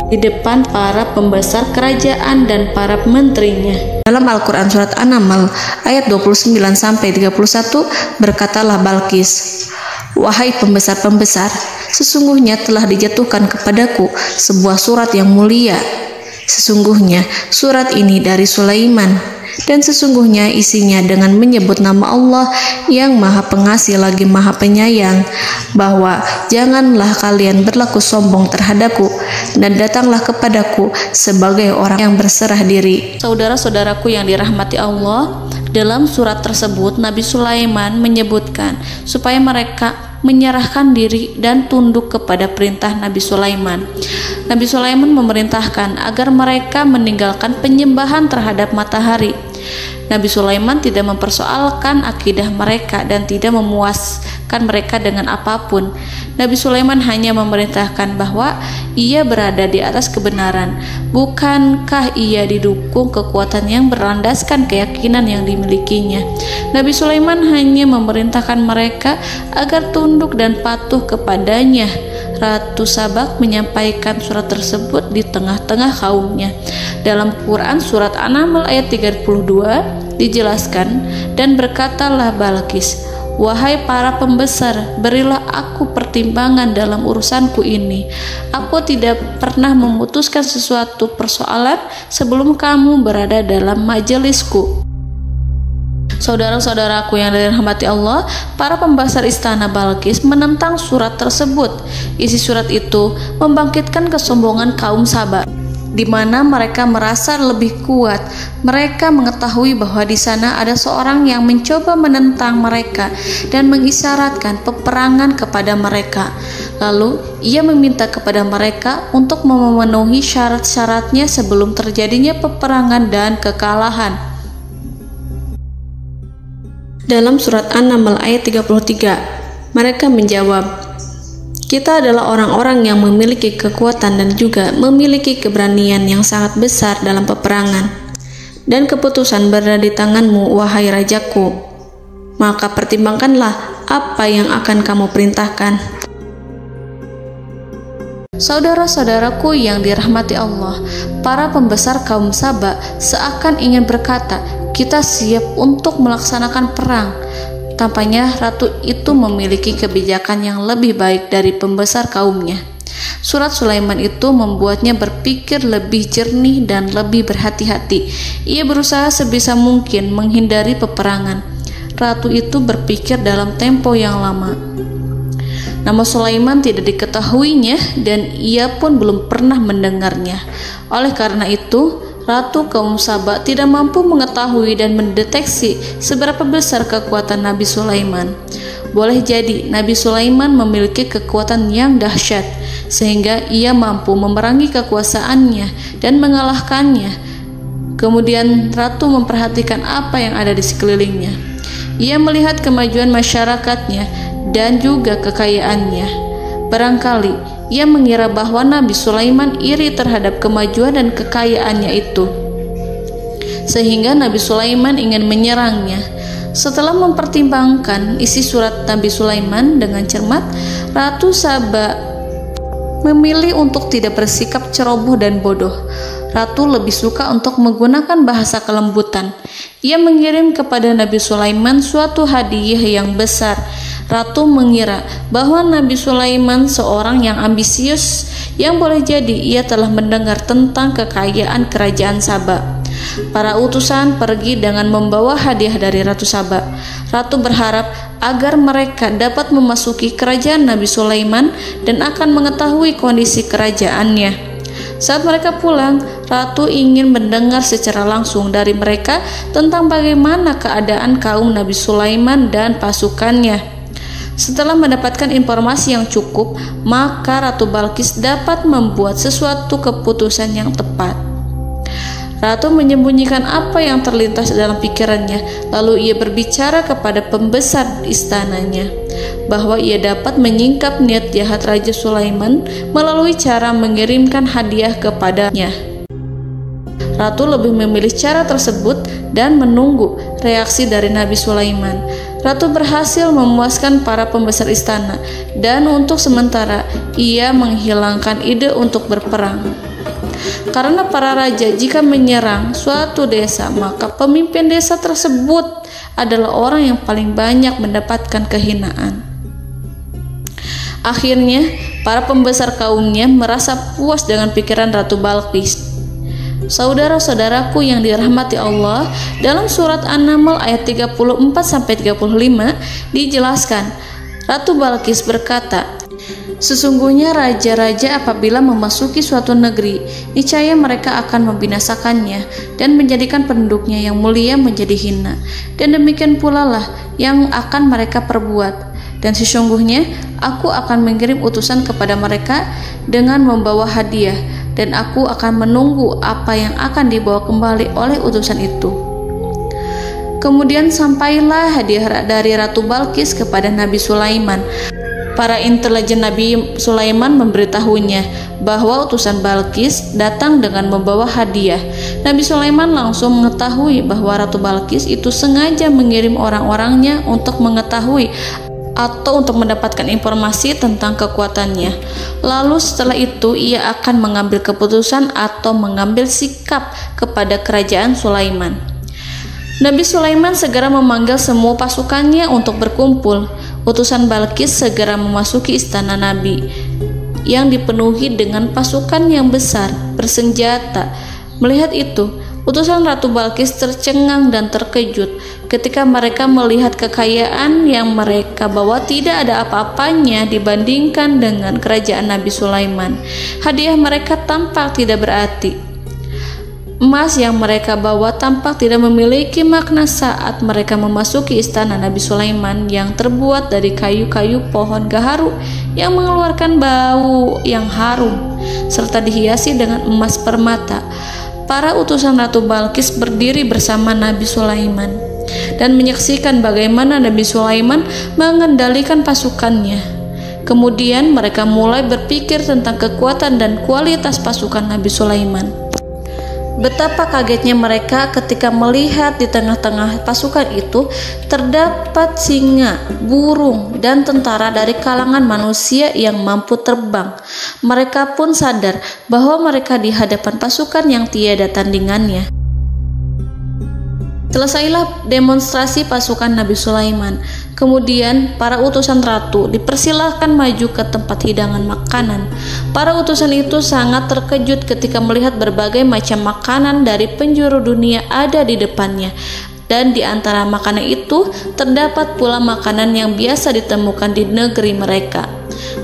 di depan para pembesar kerajaan dan para menterinya. Dalam Al-Quran surat An-Naml ayat 29-31 berkatalah Balqis, "Wahai pembesar-pembesar, sesungguhnya telah dijatuhkan kepadaku sebuah surat yang mulia. Sesungguhnya surat ini dari Sulaiman, dan sesungguhnya isinya dengan menyebut nama Allah yang Maha Pengasih lagi Maha Penyayang, bahwa janganlah kalian berlaku sombong terhadapku, dan datanglah kepadaku sebagai orang yang berserah diri." Saudara-saudaraku yang dirahmati Allah, dalam surat tersebut Nabi Sulaiman menyebutkan supaya mereka menyerahkan diri dan tunduk kepada perintah Nabi Sulaiman. Nabi Sulaiman memerintahkan agar mereka meninggalkan penyembahan terhadap matahari. Nabi Sulaiman tidak mempersoalkan akidah mereka dan tidak memuaskan mereka dengan apapun. Nabi Sulaiman hanya memerintahkan bahwa ia berada di atas kebenaran. Bukankah ia didukung kekuatan yang berlandaskan keyakinan yang dimilikinya? Nabi Sulaiman hanya memerintahkan mereka agar tunduk dan patuh kepadanya. Ratu Sabak menyampaikan surat tersebut di tengah-tengah kaumnya. Dalam Quran surat An-Naml ayat 32 dijelaskan, "Dan berkatalah Balqis, wahai para pembesar, berilah aku pertimbangan dalam urusanku ini. Aku tidak pernah memutuskan sesuatu persoalan sebelum kamu berada dalam majelisku." Saudara-saudaraku yang dirahmati Allah, para pembesar istana Balqis menentang surat tersebut. Isi surat itu membangkitkan kesombongan kaum Sabak, di mana mereka merasa lebih kuat. Mereka mengetahui bahwa di sana ada seorang yang mencoba menentang mereka dan mengisyaratkan peperangan kepada mereka. Lalu ia meminta kepada mereka untuk memenuhi syarat-syaratnya sebelum terjadinya peperangan dan kekalahan. Dalam surat An-Naml ayat 33, mereka menjawab, "Kita adalah orang-orang yang memiliki kekuatan dan juga memiliki keberanian yang sangat besar dalam peperangan. Dan keputusan berada di tanganmu, wahai rajaku. Maka pertimbangkanlah apa yang akan kamu perintahkan." Saudara-saudaraku yang dirahmati Allah, para pembesar kaum Sabak seakan ingin berkata, "Kita siap untuk melaksanakan perang." Tampaknya ratu itu memiliki kebijakan yang lebih baik dari pembesar kaumnya. Surat Sulaiman itu membuatnya berpikir lebih jernih dan lebih berhati-hati. Ia berusaha sebisa mungkin menghindari peperangan. Ratu itu berpikir dalam tempo yang lama. Nama Sulaiman tidak diketahuinya dan ia pun belum pernah mendengarnya. Oleh karena itu, Ratu kaum Sabak tidak mampu mengetahui dan mendeteksi seberapa besar kekuatan Nabi Sulaiman. boleh jadi Nabi Sulaiman memiliki kekuatan yang dahsyat sehingga ia mampu memerangi kekuasaannya dan mengalahkannya. Kemudian ratu memperhatikan apa yang ada di sekelilingnya. Ia melihat kemajuan masyarakatnya dan juga kekayaannya. Barangkali ia mengira bahwa Nabi Sulaiman iri terhadap kemajuan dan kekayaannya itu, sehingga Nabi Sulaiman ingin menyerangnya. Setelah mempertimbangkan isi surat Nabi Sulaiman dengan cermat, Ratu Saba memilih untuk tidak bersikap ceroboh dan bodoh. Ratu lebih suka untuk menggunakan bahasa kelembutan. Ia mengirim kepada Nabi Sulaiman suatu hadiah yang besar. Ratu mengira bahwa Nabi Sulaiman seorang yang ambisius, yang boleh jadi ia telah mendengar tentang kekayaan kerajaan Saba. Para utusan pergi dengan membawa hadiah dari Ratu Saba. Ratu berharap agar mereka dapat memasuki kerajaan Nabi Sulaiman dan akan mengetahui kondisi kerajaannya. Saat mereka pulang, Ratu ingin mendengar secara langsung dari mereka tentang bagaimana keadaan kaum Nabi Sulaiman dan pasukannya. Setelah mendapatkan informasi yang cukup, maka Ratu Balqis dapat membuat sesuatu keputusan yang tepat. Ratu menyembunyikan apa yang terlintas dalam pikirannya, lalu ia berbicara kepada pembesar istananya bahwa ia dapat menyingkap niat jahat Raja Sulaiman melalui cara mengirimkan hadiah kepadanya. Ratu lebih memilih cara tersebut dan menunggu reaksi dari Nabi Sulaiman. Ratu berhasil memuaskan para pembesar istana, dan untuk sementara ia menghilangkan ide untuk berperang. Karena para raja jika menyerang suatu desa, maka pemimpin desa tersebut adalah orang yang paling banyak mendapatkan kehinaan. Akhirnya, para pembesar kaumnya merasa puas dengan pikiran Ratu Balqis. Saudara-saudaraku yang dirahmati Allah, dalam surat An-Naml ayat 34-35 dijelaskan, Ratu Balqis berkata, "Sesungguhnya raja-raja apabila memasuki suatu negeri, niscaya mereka akan membinasakannya dan menjadikan penduduknya yang mulia menjadi hina. Dan demikian pula lah yang akan mereka perbuat. Dan sesungguhnya aku akan mengirim utusan kepada mereka dengan membawa hadiah, dan aku akan menunggu apa yang akan dibawa kembali oleh utusan itu." Kemudian sampailah hadiah dari Ratu Balqis kepada Nabi Sulaiman. Para intelijen Nabi Sulaiman memberitahunya bahwa utusan Balqis datang dengan membawa hadiah. Nabi Sulaiman langsung mengetahui bahwa Ratu Balqis itu sengaja mengirim orang-orangnya untuk mengetahui atau untuk mendapatkan informasi tentang kekuatannya. Lalu setelah itu ia akan mengambil keputusan atau mengambil sikap kepada kerajaan Sulaiman. Nabi Sulaiman segera memanggil semua pasukannya untuk berkumpul. Utusan Balqis segera memasuki istana Nabi yang dipenuhi dengan pasukan yang besar bersenjata. Melihat itu, utusan Ratu Balqis tercengang dan terkejut ketika mereka melihat kekayaan yang mereka bawa tidak ada apa-apanya dibandingkan dengan kerajaan Nabi Sulaiman. Hadiah mereka tampak tidak berarti. Emas yang mereka bawa tampak tidak memiliki makna saat mereka memasuki istana Nabi Sulaiman yang terbuat dari kayu-kayu pohon gaharu yang mengeluarkan bau yang harum serta dihiasi dengan emas permata. Para utusan Ratu Balqis berdiri bersama Nabi Sulaiman dan menyaksikan bagaimana Nabi Sulaiman mengendalikan pasukannya. Kemudian mereka mulai berpikir tentang kekuatan dan kualitas pasukan Nabi Sulaiman. Betapa kagetnya mereka ketika melihat di tengah-tengah pasukan itu terdapat singa, burung, dan tentara dari kalangan manusia yang mampu terbang. Mereka pun sadar bahwa mereka di hadapan pasukan yang tiada tandingannya. Selesailah demonstrasi pasukan Nabi Sulaiman. Kemudian para utusan ratu dipersilahkan maju ke tempat hidangan makanan. Para utusan itu sangat terkejut ketika melihat berbagai macam makanan dari penjuru dunia ada di depannya. Dan di antara makanan itu terdapat pula makanan yang biasa ditemukan di negeri mereka.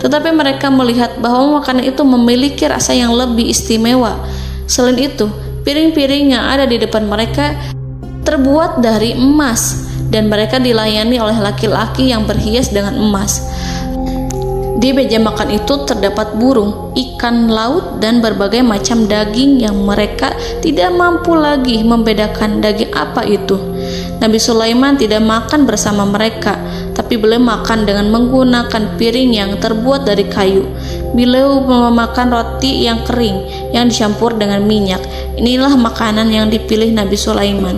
Tetapi mereka melihat bahwa makanan itu memiliki rasa yang lebih istimewa. Selain itu, piring-piring yang ada di depan mereka terbuat dari emas dan mereka dilayani oleh laki-laki yang berhias dengan emas. Di meja makan itu terdapat burung, ikan laut, dan berbagai macam daging yang mereka tidak mampu lagi membedakan daging apa itu. Nabi Sulaiman tidak makan bersama mereka, tapi beliau makan dengan menggunakan piring yang terbuat dari kayu. Beliau memakan roti yang kering yang dicampur dengan minyak. Inilah makanan yang dipilih Nabi Sulaiman.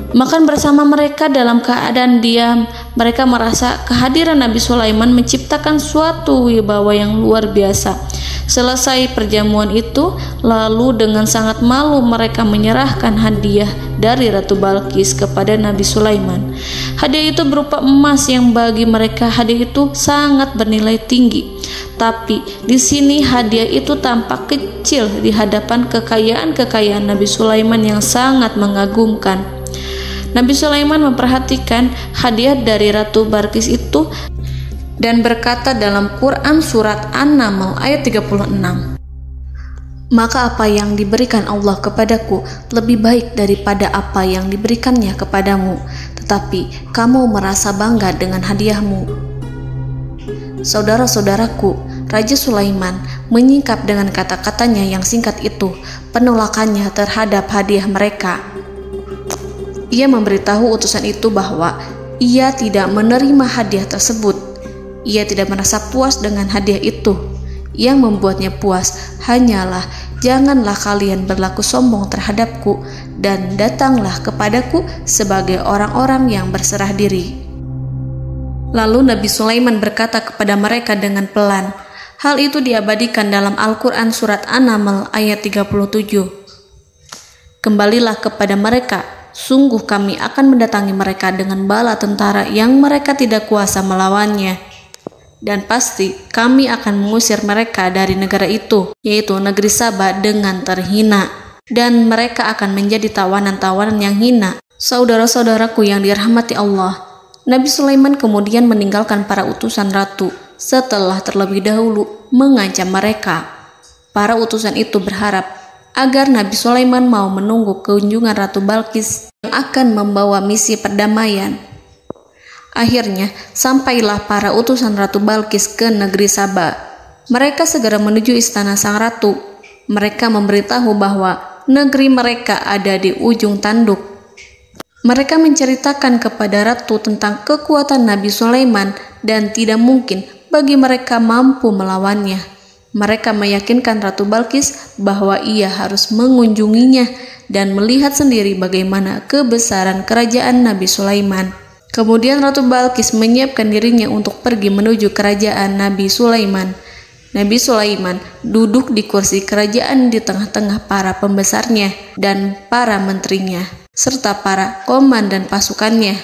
Makan bersama mereka dalam keadaan diam, mereka merasa kehadiran Nabi Sulaiman menciptakan suatu wibawa yang luar biasa. Selesai perjamuan itu, lalu dengan sangat malu mereka menyerahkan hadiah dari Ratu Balqis kepada Nabi Sulaiman. Hadiah itu berupa emas yang bagi mereka hadiah itu sangat bernilai tinggi. Tapi di sini hadiah itu tampak kecil di hadapan kekayaan Nabi Sulaiman yang sangat mengagumkan. Nabi Sulaiman memperhatikan hadiah dari Ratu Balqis itu dan berkata dalam Quran surat An-Naml ayat 36, "Maka apa yang diberikan Allah kepadaku lebih baik daripada apa yang diberikannya kepadamu, tetapi kamu merasa bangga dengan hadiahmu." Saudara-saudaraku, Raja Sulaiman menyingkap dengan kata-katanya yang singkat itu penolakannya terhadap hadiah mereka. Ia memberitahu utusan itu bahwa ia tidak menerima hadiah tersebut. Ia tidak merasa puas dengan hadiah itu. Yang membuatnya puas hanyalah, janganlah kalian berlaku sombong terhadapku dan datanglah kepadaku sebagai orang-orang yang berserah diri. Lalu Nabi Sulaiman berkata kepada mereka dengan pelan. Hal itu diabadikan dalam Al-Quran surat An-Naml ayat 37. "Kembalilah kepada mereka, sungguh kami akan mendatangi mereka dengan bala tentara yang mereka tidak kuasa melawannya. Dan pasti kami akan mengusir mereka dari negara itu, yaitu negeri Saba, dengan terhina. Dan mereka akan menjadi tawanan-tawanan yang hina." Saudara-saudaraku yang dirahmati Allah, Nabi Sulaiman kemudian meninggalkan para utusan ratu setelah terlebih dahulu mengancam mereka. Para utusan itu berharap agar Nabi Sulaiman mau menunggu kunjungan Ratu Balqis yang akan membawa misi perdamaian. Akhirnya, sampailah para utusan Ratu Balqis ke negeri Saba. Mereka segera menuju istana sang ratu. Mereka memberitahu bahwa negeri mereka ada di ujung tanduk. Mereka menceritakan kepada ratu tentang kekuatan Nabi Sulaiman dan tidak mungkin bagi mereka mampu melawannya. Mereka meyakinkan Ratu Balqis bahwa ia harus mengunjunginya dan melihat sendiri bagaimana kebesaran kerajaan Nabi Sulaiman. Kemudian Ratu Balqis menyiapkan dirinya untuk pergi menuju kerajaan Nabi Sulaiman. Nabi Sulaiman duduk di kursi kerajaan di tengah-tengah para pembesarnya dan para menterinya, serta para komandan pasukannya.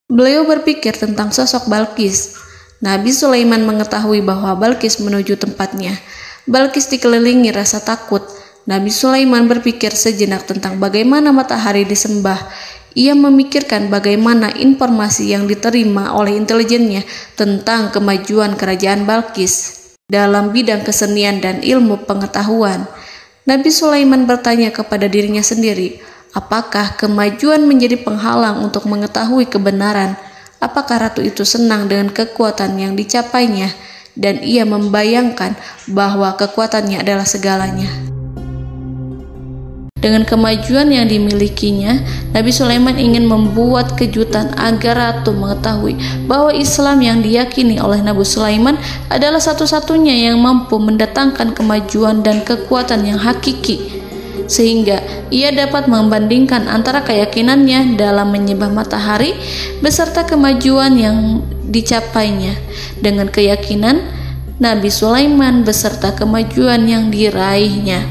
Beliau berpikir tentang sosok Balqis. Nabi Sulaiman mengetahui bahwa Balqis menuju tempatnya. Balqis dikelilingi rasa takut. Nabi Sulaiman berpikir sejenak tentang bagaimana matahari disembah. Ia memikirkan bagaimana informasi yang diterima oleh intelijennya tentang kemajuan kerajaan Balqis dalam bidang kesenian dan ilmu pengetahuan. Nabi Sulaiman bertanya kepada dirinya sendiri, apakah kemajuan menjadi penghalang untuk mengetahui kebenaran? Apakah ratu itu senang dengan kekuatan yang dicapainya? Dan ia membayangkan bahwa kekuatannya adalah segalanya. Dengan kemajuan yang dimilikinya, Nabi Sulaiman ingin membuat kejutan agar ratu mengetahui bahwa Islam yang diyakini oleh Nabi Sulaiman adalah satu-satunya yang mampu mendatangkan kemajuan dan kekuatan yang hakiki, sehingga ia dapat membandingkan antara keyakinannya dalam menyembah matahari beserta kemajuan yang dicapainya dengan keyakinan Nabi Sulaiman beserta kemajuan yang diraihnya.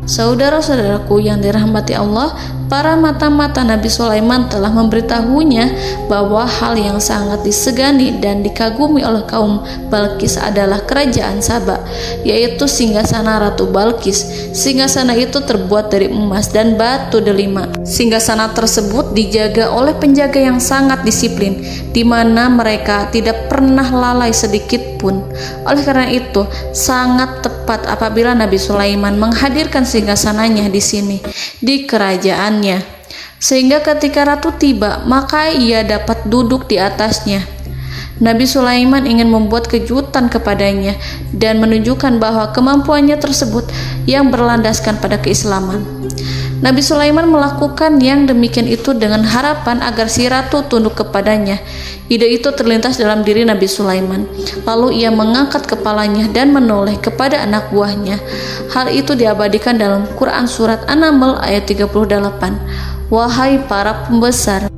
Saudara-saudaraku yang dirahmati Allah, para mata-mata Nabi Sulaiman telah memberitahunya bahwa hal yang sangat disegani dan dikagumi oleh kaum Balqis adalah kerajaan Saba, yaitu singgasana Ratu Balqis. Singgasana itu terbuat dari emas dan batu delima. Singgasana tersebut dijaga oleh penjaga yang sangat disiplin, di mana mereka tidak pernah lalai sedikit pun. Oleh karena itu, sangat tepat apabila Nabi Sulaiman menghadirkan singgasananya di sini, di kerajaannya. sehingga ketika ratu tiba, maka ia dapat duduk di atasnya. Nabi Sulaiman ingin membuat kejutan kepadanya dan menunjukkan bahwa kemampuannya tersebut yang berlandaskan pada keislaman. Nabi Sulaiman melakukan yang demikian itu dengan harapan agar si ratu tunduk kepadanya. Ide itu terlintas dalam diri Nabi Sulaiman. Lalu ia mengangkat kepalanya dan menoleh kepada anak buahnya. Hal itu diabadikan dalam Quran Surat An-Naml ayat 38. Wahai para pembesar,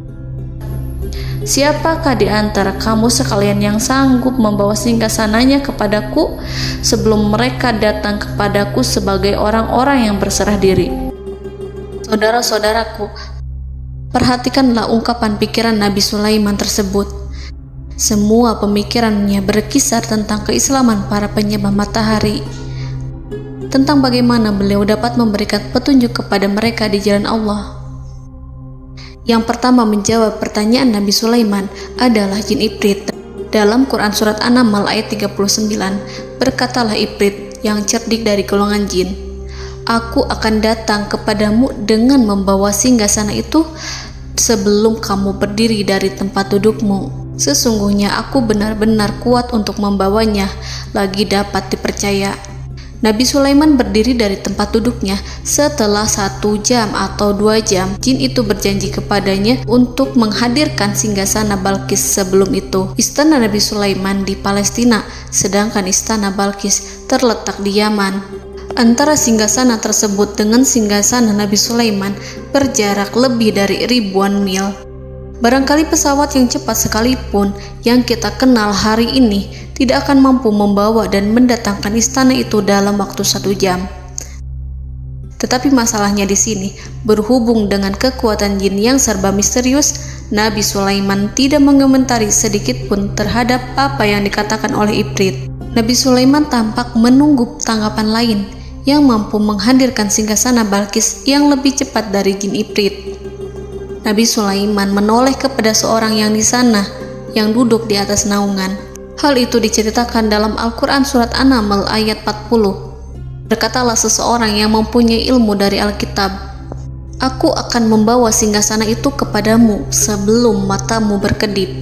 siapakah di antara kamu sekalian yang sanggup membawa singgasananya kepadaku sebelum mereka datang kepadaku sebagai orang-orang yang berserah diri? Saudara-saudaraku, perhatikanlah ungkapan pikiran Nabi Sulaiman tersebut. Semua pemikirannya berkisar tentang keislaman para penyembah matahari, tentang bagaimana beliau dapat memberikan petunjuk kepada mereka di jalan Allah. Yang pertama menjawab pertanyaan Nabi Sulaiman adalah jin Ifrit. Dalam Quran Surat An-Naml ayat 39, berkatalah Ifrit yang cerdik dari golongan jin, "Aku akan datang kepadamu dengan membawa singgasana itu sebelum kamu berdiri dari tempat dudukmu. Sesungguhnya aku benar-benar kuat untuk membawanya, lagi dapat dipercaya." Nabi Sulaiman berdiri dari tempat duduknya. Setelah 1 jam atau 2 jam, jin itu berjanji kepadanya untuk menghadirkan singgasana Balkis. Sebelum itu, istana Nabi Sulaiman di Palestina, sedangkan istana Balkis terletak di Yaman. Antara singgasana tersebut dengan singgasana Nabi Sulaiman berjarak lebih dari ribuan mil. Barangkali pesawat yang cepat sekalipun yang kita kenal hari ini tidak akan mampu membawa dan mendatangkan istana itu dalam waktu 1 jam. Tetapi masalahnya di sini, berhubung dengan kekuatan jin yang serba misterius, Nabi Sulaiman tidak mengomentari sedikit pun terhadap apa yang dikatakan oleh Ifrit. Nabi Sulaiman tampak menunggu tanggapan lain yang mampu menghadirkan singgasana Balkis yang lebih cepat dari jin Ifrit. Nabi Sulaiman menoleh kepada seorang yang di sana, yang duduk di atas naungan. Hal itu diceritakan dalam Al-Quran Surat An-Naml ayat 40. Berkatalah seseorang yang mempunyai ilmu dari Alkitab, "Aku akan membawa singgasana itu kepadamu sebelum matamu berkedip."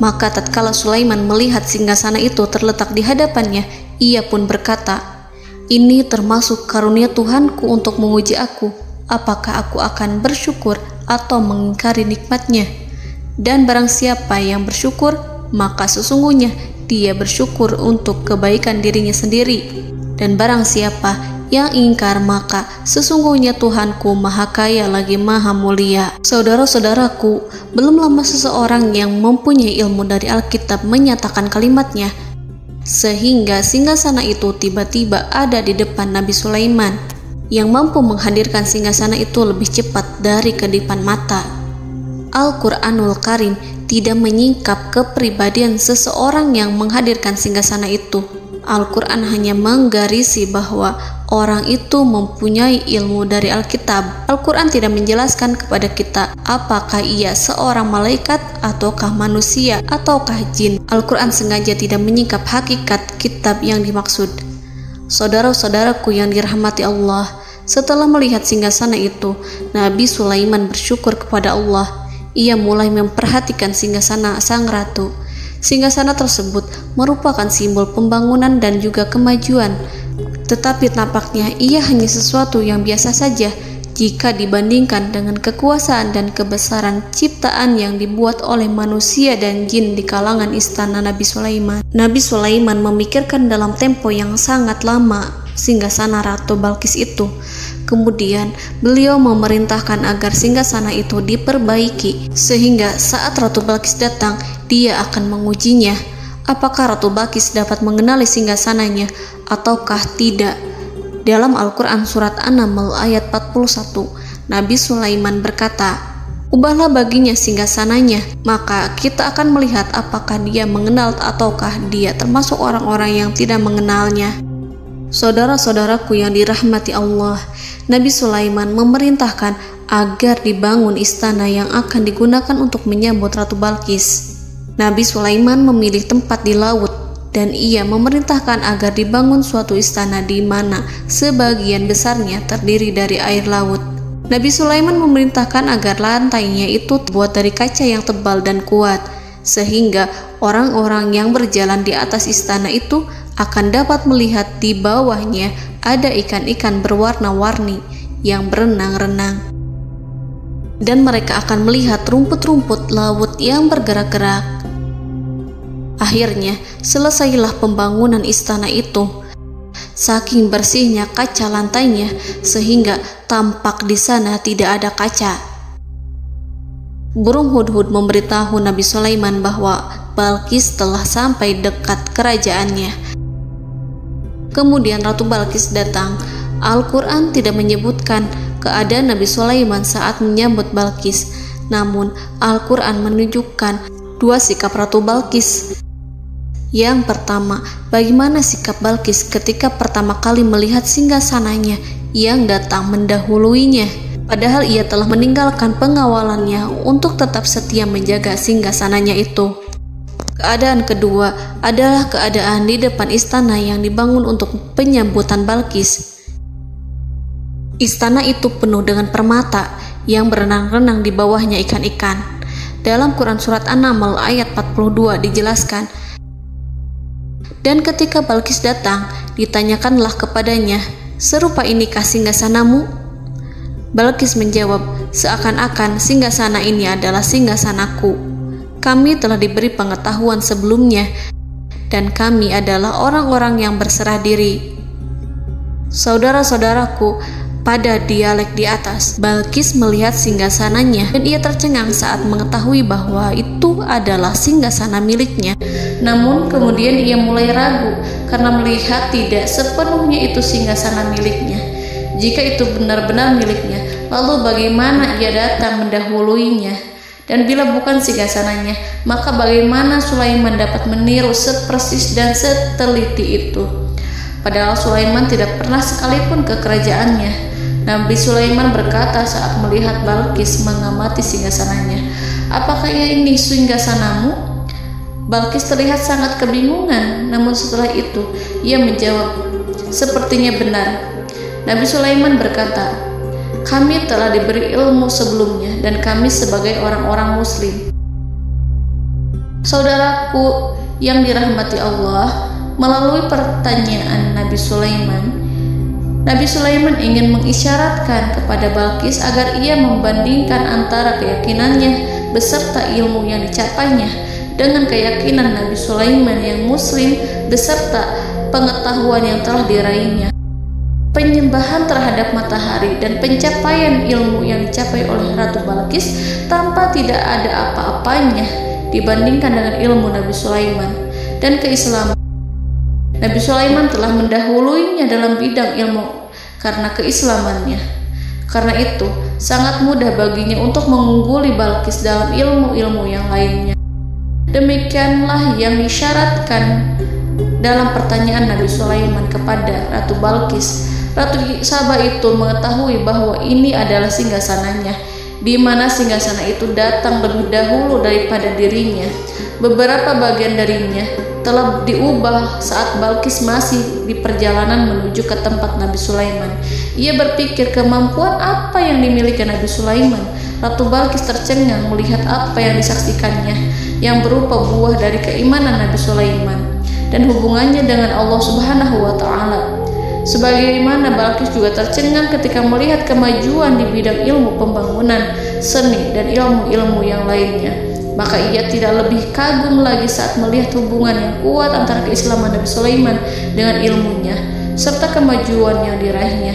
Maka tatkala Sulaiman melihat singgasana itu terletak di hadapannya, ia pun berkata, "Ini termasuk karunia Tuhanku untuk menguji aku. Apakah aku akan bersyukur atau mengingkari nikmatnya? Dan barang siapa yang bersyukur, maka sesungguhnya dia bersyukur untuk kebaikan dirinya sendiri. Dan barang siapa yang ingkar, maka sesungguhnya Tuhanku maha kaya lagi maha mulia." Saudara-saudaraku, belum lama seseorang yang mempunyai ilmu dari Alkitab menyatakan kalimatnya, sehingga singgasana itu tiba-tiba ada di depan Nabi Sulaiman, yang mampu menghadirkan singgasana itu lebih cepat dari kedipan mata. Al-Quranul Karim tidak menyingkap kepribadian seseorang yang menghadirkan singgasana itu. Al-Quran hanya menggarisi bahwa orang itu mempunyai ilmu dari Alkitab. Al-Quran tidak menjelaskan kepada kita apakah ia seorang malaikat ataukah manusia ataukah jin. Al-Quran sengaja tidak menyingkap hakikat kitab yang dimaksud. Saudara-saudaraku yang dirahmati Allah, setelah melihat singgasana itu, Nabi Sulaiman bersyukur kepada Allah. Ia mulai memperhatikan singgasana sang ratu. Singgasana tersebut merupakan simbol pembangunan dan juga kemajuan, tetapi tampaknya ia hanya sesuatu yang biasa saja jika dibandingkan dengan kekuasaan dan kebesaran ciptaan yang dibuat oleh manusia dan jin di kalangan istana Nabi Sulaiman. Nabi Sulaiman memikirkan dalam tempo yang sangat lama singgasana Ratu Balkis itu. Kemudian beliau memerintahkan agar singgasana itu diperbaiki, sehingga saat Ratu Balkis datang, dia akan mengujinya. Apakah Ratu Balkis dapat mengenali singgasananya ataukah tidak? Dalam Al-Quran Surat An-Naml ayat 41, Nabi Sulaiman berkata, "Ubahlah baginya singgasananya, maka kita akan melihat apakah dia mengenal ataukah dia termasuk orang-orang yang tidak mengenalnya." Saudara-saudaraku yang dirahmati Allah, Nabi Sulaiman memerintahkan agar dibangun istana yang akan digunakan untuk menyambut Ratu Balkis. Nabi Sulaiman memilih tempat di laut, dan ia memerintahkan agar dibangun suatu istana di mana sebagian besarnya terdiri dari air laut. Nabi Sulaiman memerintahkan agar lantainya itu terbuat dari kaca yang tebal dan kuat, sehingga orang-orang yang berjalan di atas istana itu akan dapat melihat di bawahnya ada ikan-ikan berwarna-warni yang berenang-renang. Dan mereka akan melihat rumput-rumput laut yang bergerak-gerak. Akhirnya, selesailah pembangunan istana itu. Saking bersihnya kaca lantainya, sehingga tampak di sana tidak ada kaca. Burung hudhud memberitahu Nabi Sulaiman bahwa Balqis telah sampai dekat kerajaannya. Kemudian Ratu Balqis datang. Al-Quran tidak menyebutkan keadaan Nabi Sulaiman saat menyambut Balqis, namun Al-Quran menunjukkan dua sikap Ratu Balqis. Yang pertama, bagaimana sikap Balqis ketika pertama kali melihat singgasananya yang datang mendahuluinya, padahal ia telah meninggalkan pengawalannya untuk tetap setia menjaga singgasananya itu. Keadaan kedua adalah keadaan di depan istana yang dibangun untuk penyambutan Balqis. Istana itu penuh dengan permata yang berenang-renang di bawahnya ikan-ikan. Dalam Quran Surat An-Naml ayat 42 dijelaskan, dan ketika Balqis datang, ditanyakanlah kepadanya, "Serupa inikah singgasanamu?" Balqis menjawab, "Seakan-akan singgasana ini adalah singgasanaku. Kami telah diberi pengetahuan sebelumnya, dan kami adalah orang-orang yang berserah diri." Saudara-saudaraku, pada dialek di atas, Balqis melihat singgasananya dan ia tercengang saat mengetahui bahwa itu adalah singgasana miliknya. Namun kemudian ia mulai ragu karena melihat tidak sepenuhnya itu singgasana miliknya. Jika itu benar-benar miliknya, lalu bagaimana ia datang mendahuluinya? Dan bila bukan singgasananya, maka bagaimana Sulaiman dapat meniru sepersis dan seteliti itu? Padahal Sulaiman tidak pernah sekalipun ke kerajaannya. Nabi Sulaiman berkata saat melihat Balqis mengamati singgasananya, "Apakah ini singgasanamu?" Balqis terlihat sangat kebingungan, namun setelah itu ia menjawab, "Sepertinya benar." Nabi Sulaiman berkata, "Kami telah diberi ilmu sebelumnya dan kami sebagai orang-orang muslim." Saudaraku yang dirahmati Allah, melalui pertanyaan Nabi Sulaiman ingin mengisyaratkan kepada Balqis agar ia membandingkan antara keyakinannya beserta ilmu yang dicapainya dengan keyakinan Nabi Sulaiman yang muslim beserta pengetahuan yang telah diraihnya. Penyembahan terhadap matahari dan pencapaian ilmu yang dicapai oleh Ratu Balqis tanpa tidak ada apa-apanya dibandingkan dengan ilmu Nabi Sulaiman dan keislaman. Nabi Sulaiman telah mendahuluinya dalam bidang ilmu karena keislamannya. Karena itu, sangat mudah baginya untuk mengungguli Balqis dalam ilmu-ilmu yang lainnya. Demikianlah yang disyaratkan dalam pertanyaan Nabi Sulaiman kepada Ratu Balqis. Ratu Saba itu mengetahui bahwa ini adalah singgasananya, di mana singgasana itu datang lebih dahulu daripada dirinya. Beberapa bagian darinya telah diubah saat Balqis masih di perjalanan menuju ke tempat Nabi Sulaiman. Ia berpikir kemampuan apa yang dimiliki Nabi Sulaiman. Ratu Balqis tercengang melihat apa yang disaksikannya, yang berupa buah dari keimanan Nabi Sulaiman dan hubungannya dengan Allah Subhanahu wa Ta'ala. Sebagaimana Balqis juga tercengang ketika melihat kemajuan di bidang ilmu pembangunan, seni, dan ilmu-ilmu yang lainnya. Maka ia tidak lebih kagum lagi saat melihat hubungan yang kuat antara keislaman Nabi Sulaiman dengan ilmunya serta kemajuan yang diraihnya.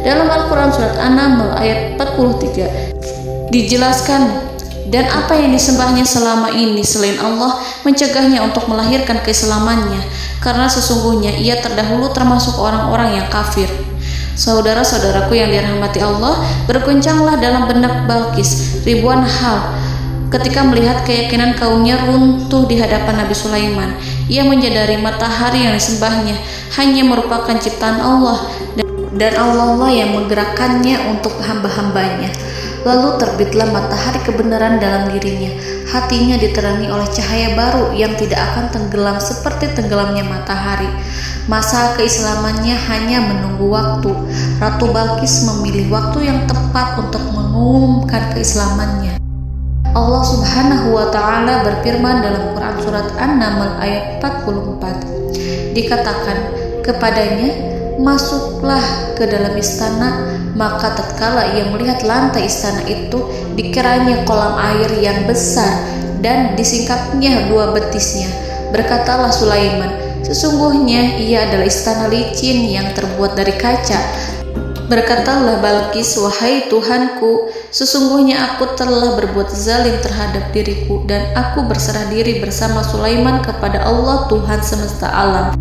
Dalam Al-Quran Surat An-Naml ayat 43 dijelaskan, dan apa yang disembahnya selama ini selain Allah mencegahnya untuk melahirkan keislamannya, karena sesungguhnya ia terdahulu termasuk orang-orang yang kafir. Saudara-saudaraku yang dirahmati Allah, berguncanglah dalam benak Balqis ribuan hal ketika melihat keyakinan kaumnya runtuh di hadapan Nabi Sulaiman. Ia menyadari matahari yang disembahnya hanya merupakan ciptaan Allah, dan Allah lah yang menggerakkannya untuk hamba-hambanya. Lalu terbitlah matahari kebenaran dalam dirinya. Hatinya diterangi oleh cahaya baru yang tidak akan tenggelam seperti tenggelamnya matahari. Masa keislamannya hanya menunggu waktu. Ratu Balqis memilih waktu yang tepat untuk mengumumkan keislamannya. Allah Subhanahu wa Ta'ala berfirman dalam Quran Surat An-Naml ayat 44. Dikatakan kepadanya, masuklah ke dalam istana. Maka tatkala ia melihat lantai istana itu, dikiranya kolam air yang besar dan disingkapnya 2 betisnya. Berkatalah Sulaiman, sesungguhnya ia adalah istana licin yang terbuat dari kaca. Berkatalah Balqis, wahai Tuhanku, sesungguhnya aku telah berbuat zalim terhadap diriku dan aku berserah diri bersama Sulaiman kepada Allah Tuhan semesta alam.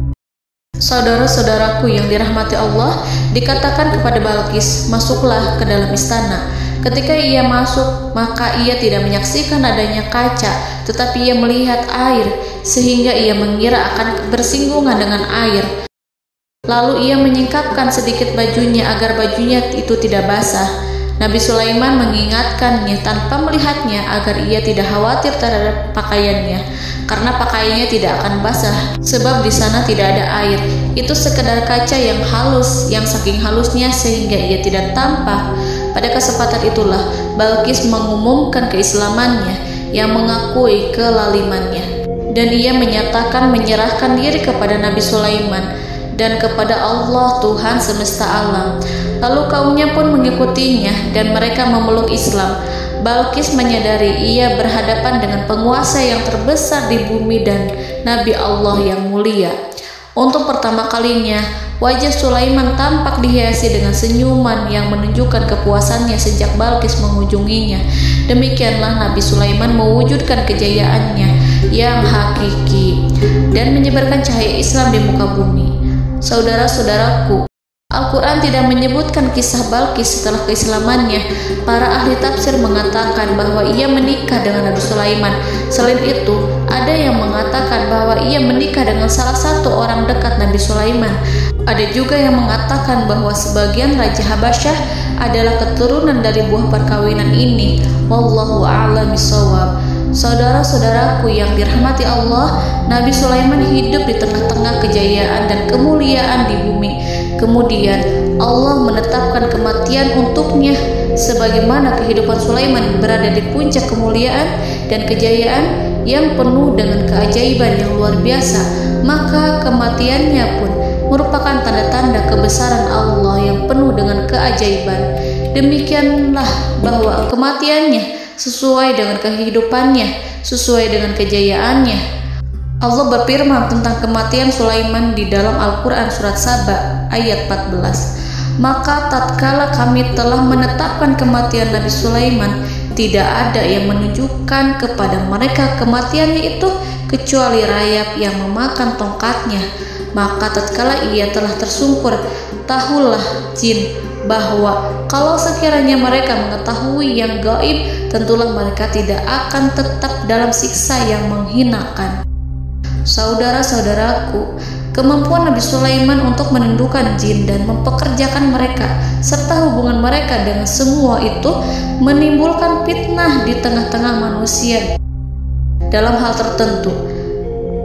Saudara-saudaraku yang dirahmati Allah, dikatakan kepada Balqis, masuklah ke dalam istana. Ketika ia masuk, maka ia tidak menyaksikan adanya kaca, tetapi ia melihat air, sehingga ia mengira akan bersinggungan dengan air. Lalu ia menyingkapkan sedikit bajunya agar bajunya itu tidak basah. Nabi Sulaiman mengingatkannya tanpa melihatnya agar ia tidak khawatir terhadap pakaiannya, karena pakaiannya tidak akan basah sebab di sana tidak ada air. Itu sekedar kaca yang halus, yang saking halusnya sehingga ia tidak tampak. Pada kesempatan itulah Balqis mengumumkan keislamannya yang mengakui kelalimannya, dan ia menyatakan menyerahkan diri kepada Nabi Sulaiman dan kepada Allah Tuhan semesta alam. Lalu kaumnya pun mengikutinya dan mereka memeluk Islam. Balqis menyadari ia berhadapan dengan penguasa yang terbesar di bumi dan Nabi Allah yang mulia. Untuk pertama kalinya, wajah Sulaiman tampak dihiasi dengan senyuman yang menunjukkan kepuasannya sejak Balqis mengunjunginya. Demikianlah Nabi Sulaiman mewujudkan kejayaannya yang hakiki dan menyebarkan cahaya Islam di muka bumi. Saudara-saudaraku, Al-Quran tidak menyebutkan kisah Balqis setelah keislamannya. Para ahli tafsir mengatakan bahwa ia menikah dengan Nabi Sulaiman. Selain itu, ada yang mengatakan bahwa ia menikah dengan salah satu orang dekat Nabi Sulaiman. Ada juga yang mengatakan bahwa sebagian Raja Habasyah adalah keturunan dari buah perkawinan ini. Wallahu a'lam bishawab. Saudara-saudaraku yang dirahmati Allah, Nabi Sulaiman hidup di tengah-tengah kejayaan dan kemuliaan di bumi. Kemudian Allah menetapkan kematian untuknya, sebagaimana kehidupan Sulaiman berada di puncak kemuliaan dan kejayaan yang penuh dengan keajaiban yang luar biasa, maka kematiannya pun merupakan tanda-tanda kebesaran Allah yang penuh dengan keajaiban. Demikianlah bahwa kematiannya sesuai dengan kehidupannya, sesuai dengan kejayaannya. Allah berfirman tentang kematian Sulaiman di dalam Al-Quran Surat Saba ayat 14. Maka tatkala kami telah menetapkan kematian Nabi Sulaiman, tidak ada yang menunjukkan kepada mereka kematiannya itu kecuali rayap yang memakan tongkatnya. Maka tatkala ia telah tersungkur, tahulah jin bahwa kalau sekiranya mereka mengetahui yang gaib, tentulah mereka tidak akan tetap dalam siksa yang menghinakan. Saudara-saudaraku, kemampuan Nabi Sulaiman untuk menundukkan jin dan mempekerjakan mereka serta hubungan mereka dengan semua itu menimbulkan fitnah di tengah-tengah manusia dalam hal tertentu.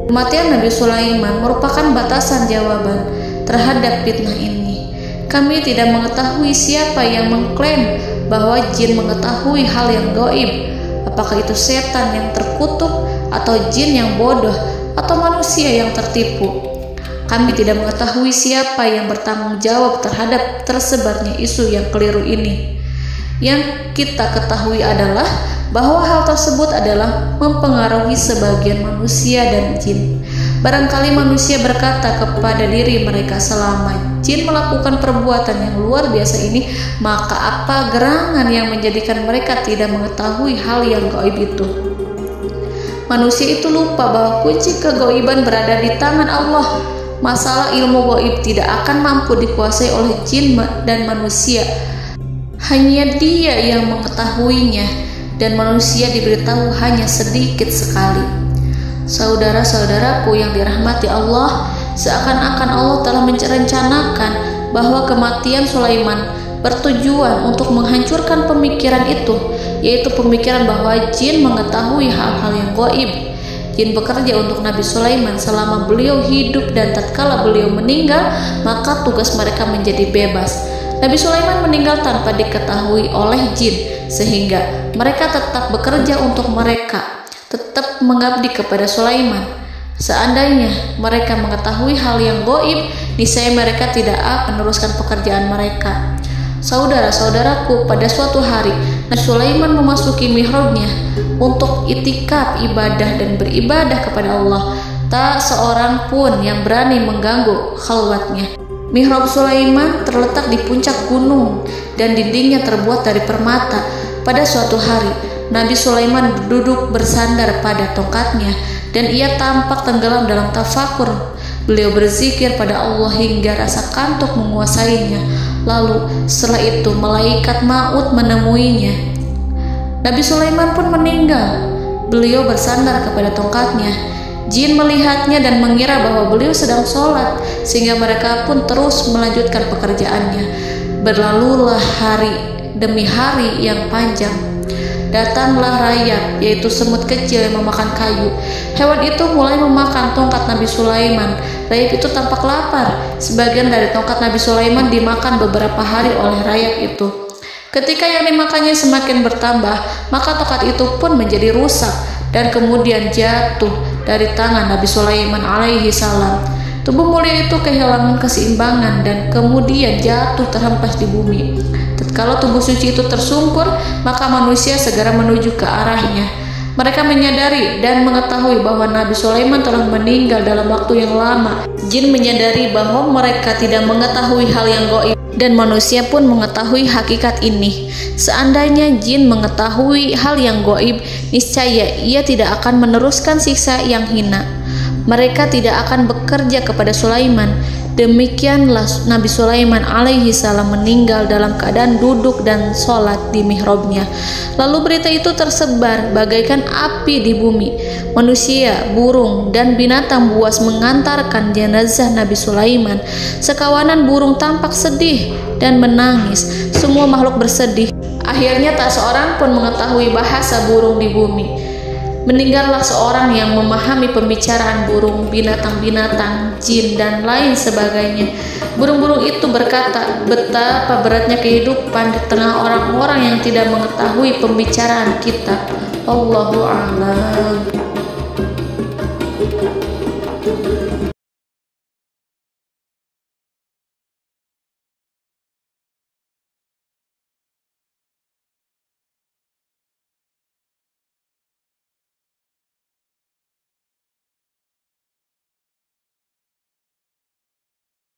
Kematian Nabi Sulaiman merupakan batasan jawaban terhadap fitnah ini. Kami tidak mengetahui siapa yang mengklaim bahwa jin mengetahui hal yang gaib. Apakah itu setan yang terkutuk, atau jin yang bodoh, atau manusia yang tertipu? Kami tidak mengetahui siapa yang bertanggung jawab terhadap tersebarnya isu yang keliru ini. Yang kita ketahui adalah bahwa hal tersebut adalah mempengaruhi sebagian manusia dan jin. Barangkali manusia berkata kepada diri mereka, selama jin melakukan perbuatan yang luar biasa ini, maka apa gerangan yang menjadikan mereka tidak mengetahui hal yang gaib itu? Manusia itu lupa bahwa kunci kegaiban berada di tangan Allah. Masalah ilmu gaib tidak akan mampu dikuasai oleh jin dan manusia. Hanya Dia yang mengetahuinya, dan manusia diberitahu hanya sedikit sekali. Saudara-saudaraku yang dirahmati Allah, seakan-akan Allah telah merencanakan bahwa kematian Sulaiman bertujuan untuk menghancurkan pemikiran itu, yaitu pemikiran bahwa jin mengetahui hal-hal yang gaib. Jin bekerja untuk Nabi Sulaiman selama beliau hidup, dan tatkala beliau meninggal, maka tugas mereka menjadi bebas. Nabi Sulaiman meninggal tanpa diketahui oleh jin, sehingga mereka tetap bekerja untuk mereka, tetap mengabdi kepada Sulaiman. Seandainya mereka mengetahui hal yang gaib, niscaya mereka tidak akan meneruskan pekerjaan mereka. Saudara-saudaraku, pada suatu hari Nabi Sulaiman memasuki mihrabnya untuk itikaf ibadah dan beribadah kepada Allah. Tak seorang pun yang berani mengganggu khalwatnya. Mihrab Sulaiman terletak di puncak gunung dan dindingnya terbuat dari permata. Pada suatu hari, Nabi Sulaiman duduk bersandar pada tongkatnya dan ia tampak tenggelam dalam tafakur. Beliau berzikir pada Allah hingga rasa kantuk menguasainya. Lalu setelah itu malaikat maut menemuinya. Nabi Sulaiman pun meninggal. Beliau bersandar kepada tongkatnya. Jin melihatnya dan mengira bahwa beliau sedang sholat, sehingga mereka pun terus melanjutkan pekerjaannya. Berlalulah hari demi hari yang panjang. Datanglah rayap, yaitu semut kecil yang memakan kayu. Hewan itu mulai memakan tongkat Nabi Sulaiman. Rayap itu tampak lapar. Sebagian dari tongkat Nabi Sulaiman dimakan beberapa hari oleh rayap itu. Ketika yang dimakannya semakin bertambah, maka tongkat itu pun menjadi rusak dan kemudian jatuh dari tangan Nabi Sulaiman alaihi salam. Tubuh mulia itu kehilangan keseimbangan dan kemudian jatuh terhempas di bumi. Tatkala tubuh suci itu tersungkur, maka manusia segera menuju ke arahnya. Mereka menyadari dan mengetahui bahwa Nabi Sulaiman telah meninggal dalam waktu yang lama. Jin menyadari bahwa mereka tidak mengetahui hal yang gaib, dan manusia pun mengetahui hakikat ini. Seandainya jin mengetahui hal yang gaib, niscaya ia tidak akan meneruskan siksa yang hina. Mereka tidak akan bekerja kepada Sulaiman. Demikianlah Nabi Sulaiman alaihi salam meninggal dalam keadaan duduk dan sholat di mihrabnya. Lalu berita itu tersebar bagaikan api di bumi. Manusia, burung, dan binatang buas mengantarkan jenazah Nabi Sulaiman. Sekawanan burung tampak sedih dan menangis. Semua makhluk bersedih. Akhirnya tak seorang pun mengetahui bahasa burung di bumi. Meninggallah seorang yang memahami pembicaraan burung, binatang-binatang, jin, dan lain sebagainya. Burung-burung itu berkata, betapa beratnya kehidupan di tengah orang-orang yang tidak mengetahui pembicaraan kita. Allahu a'lam.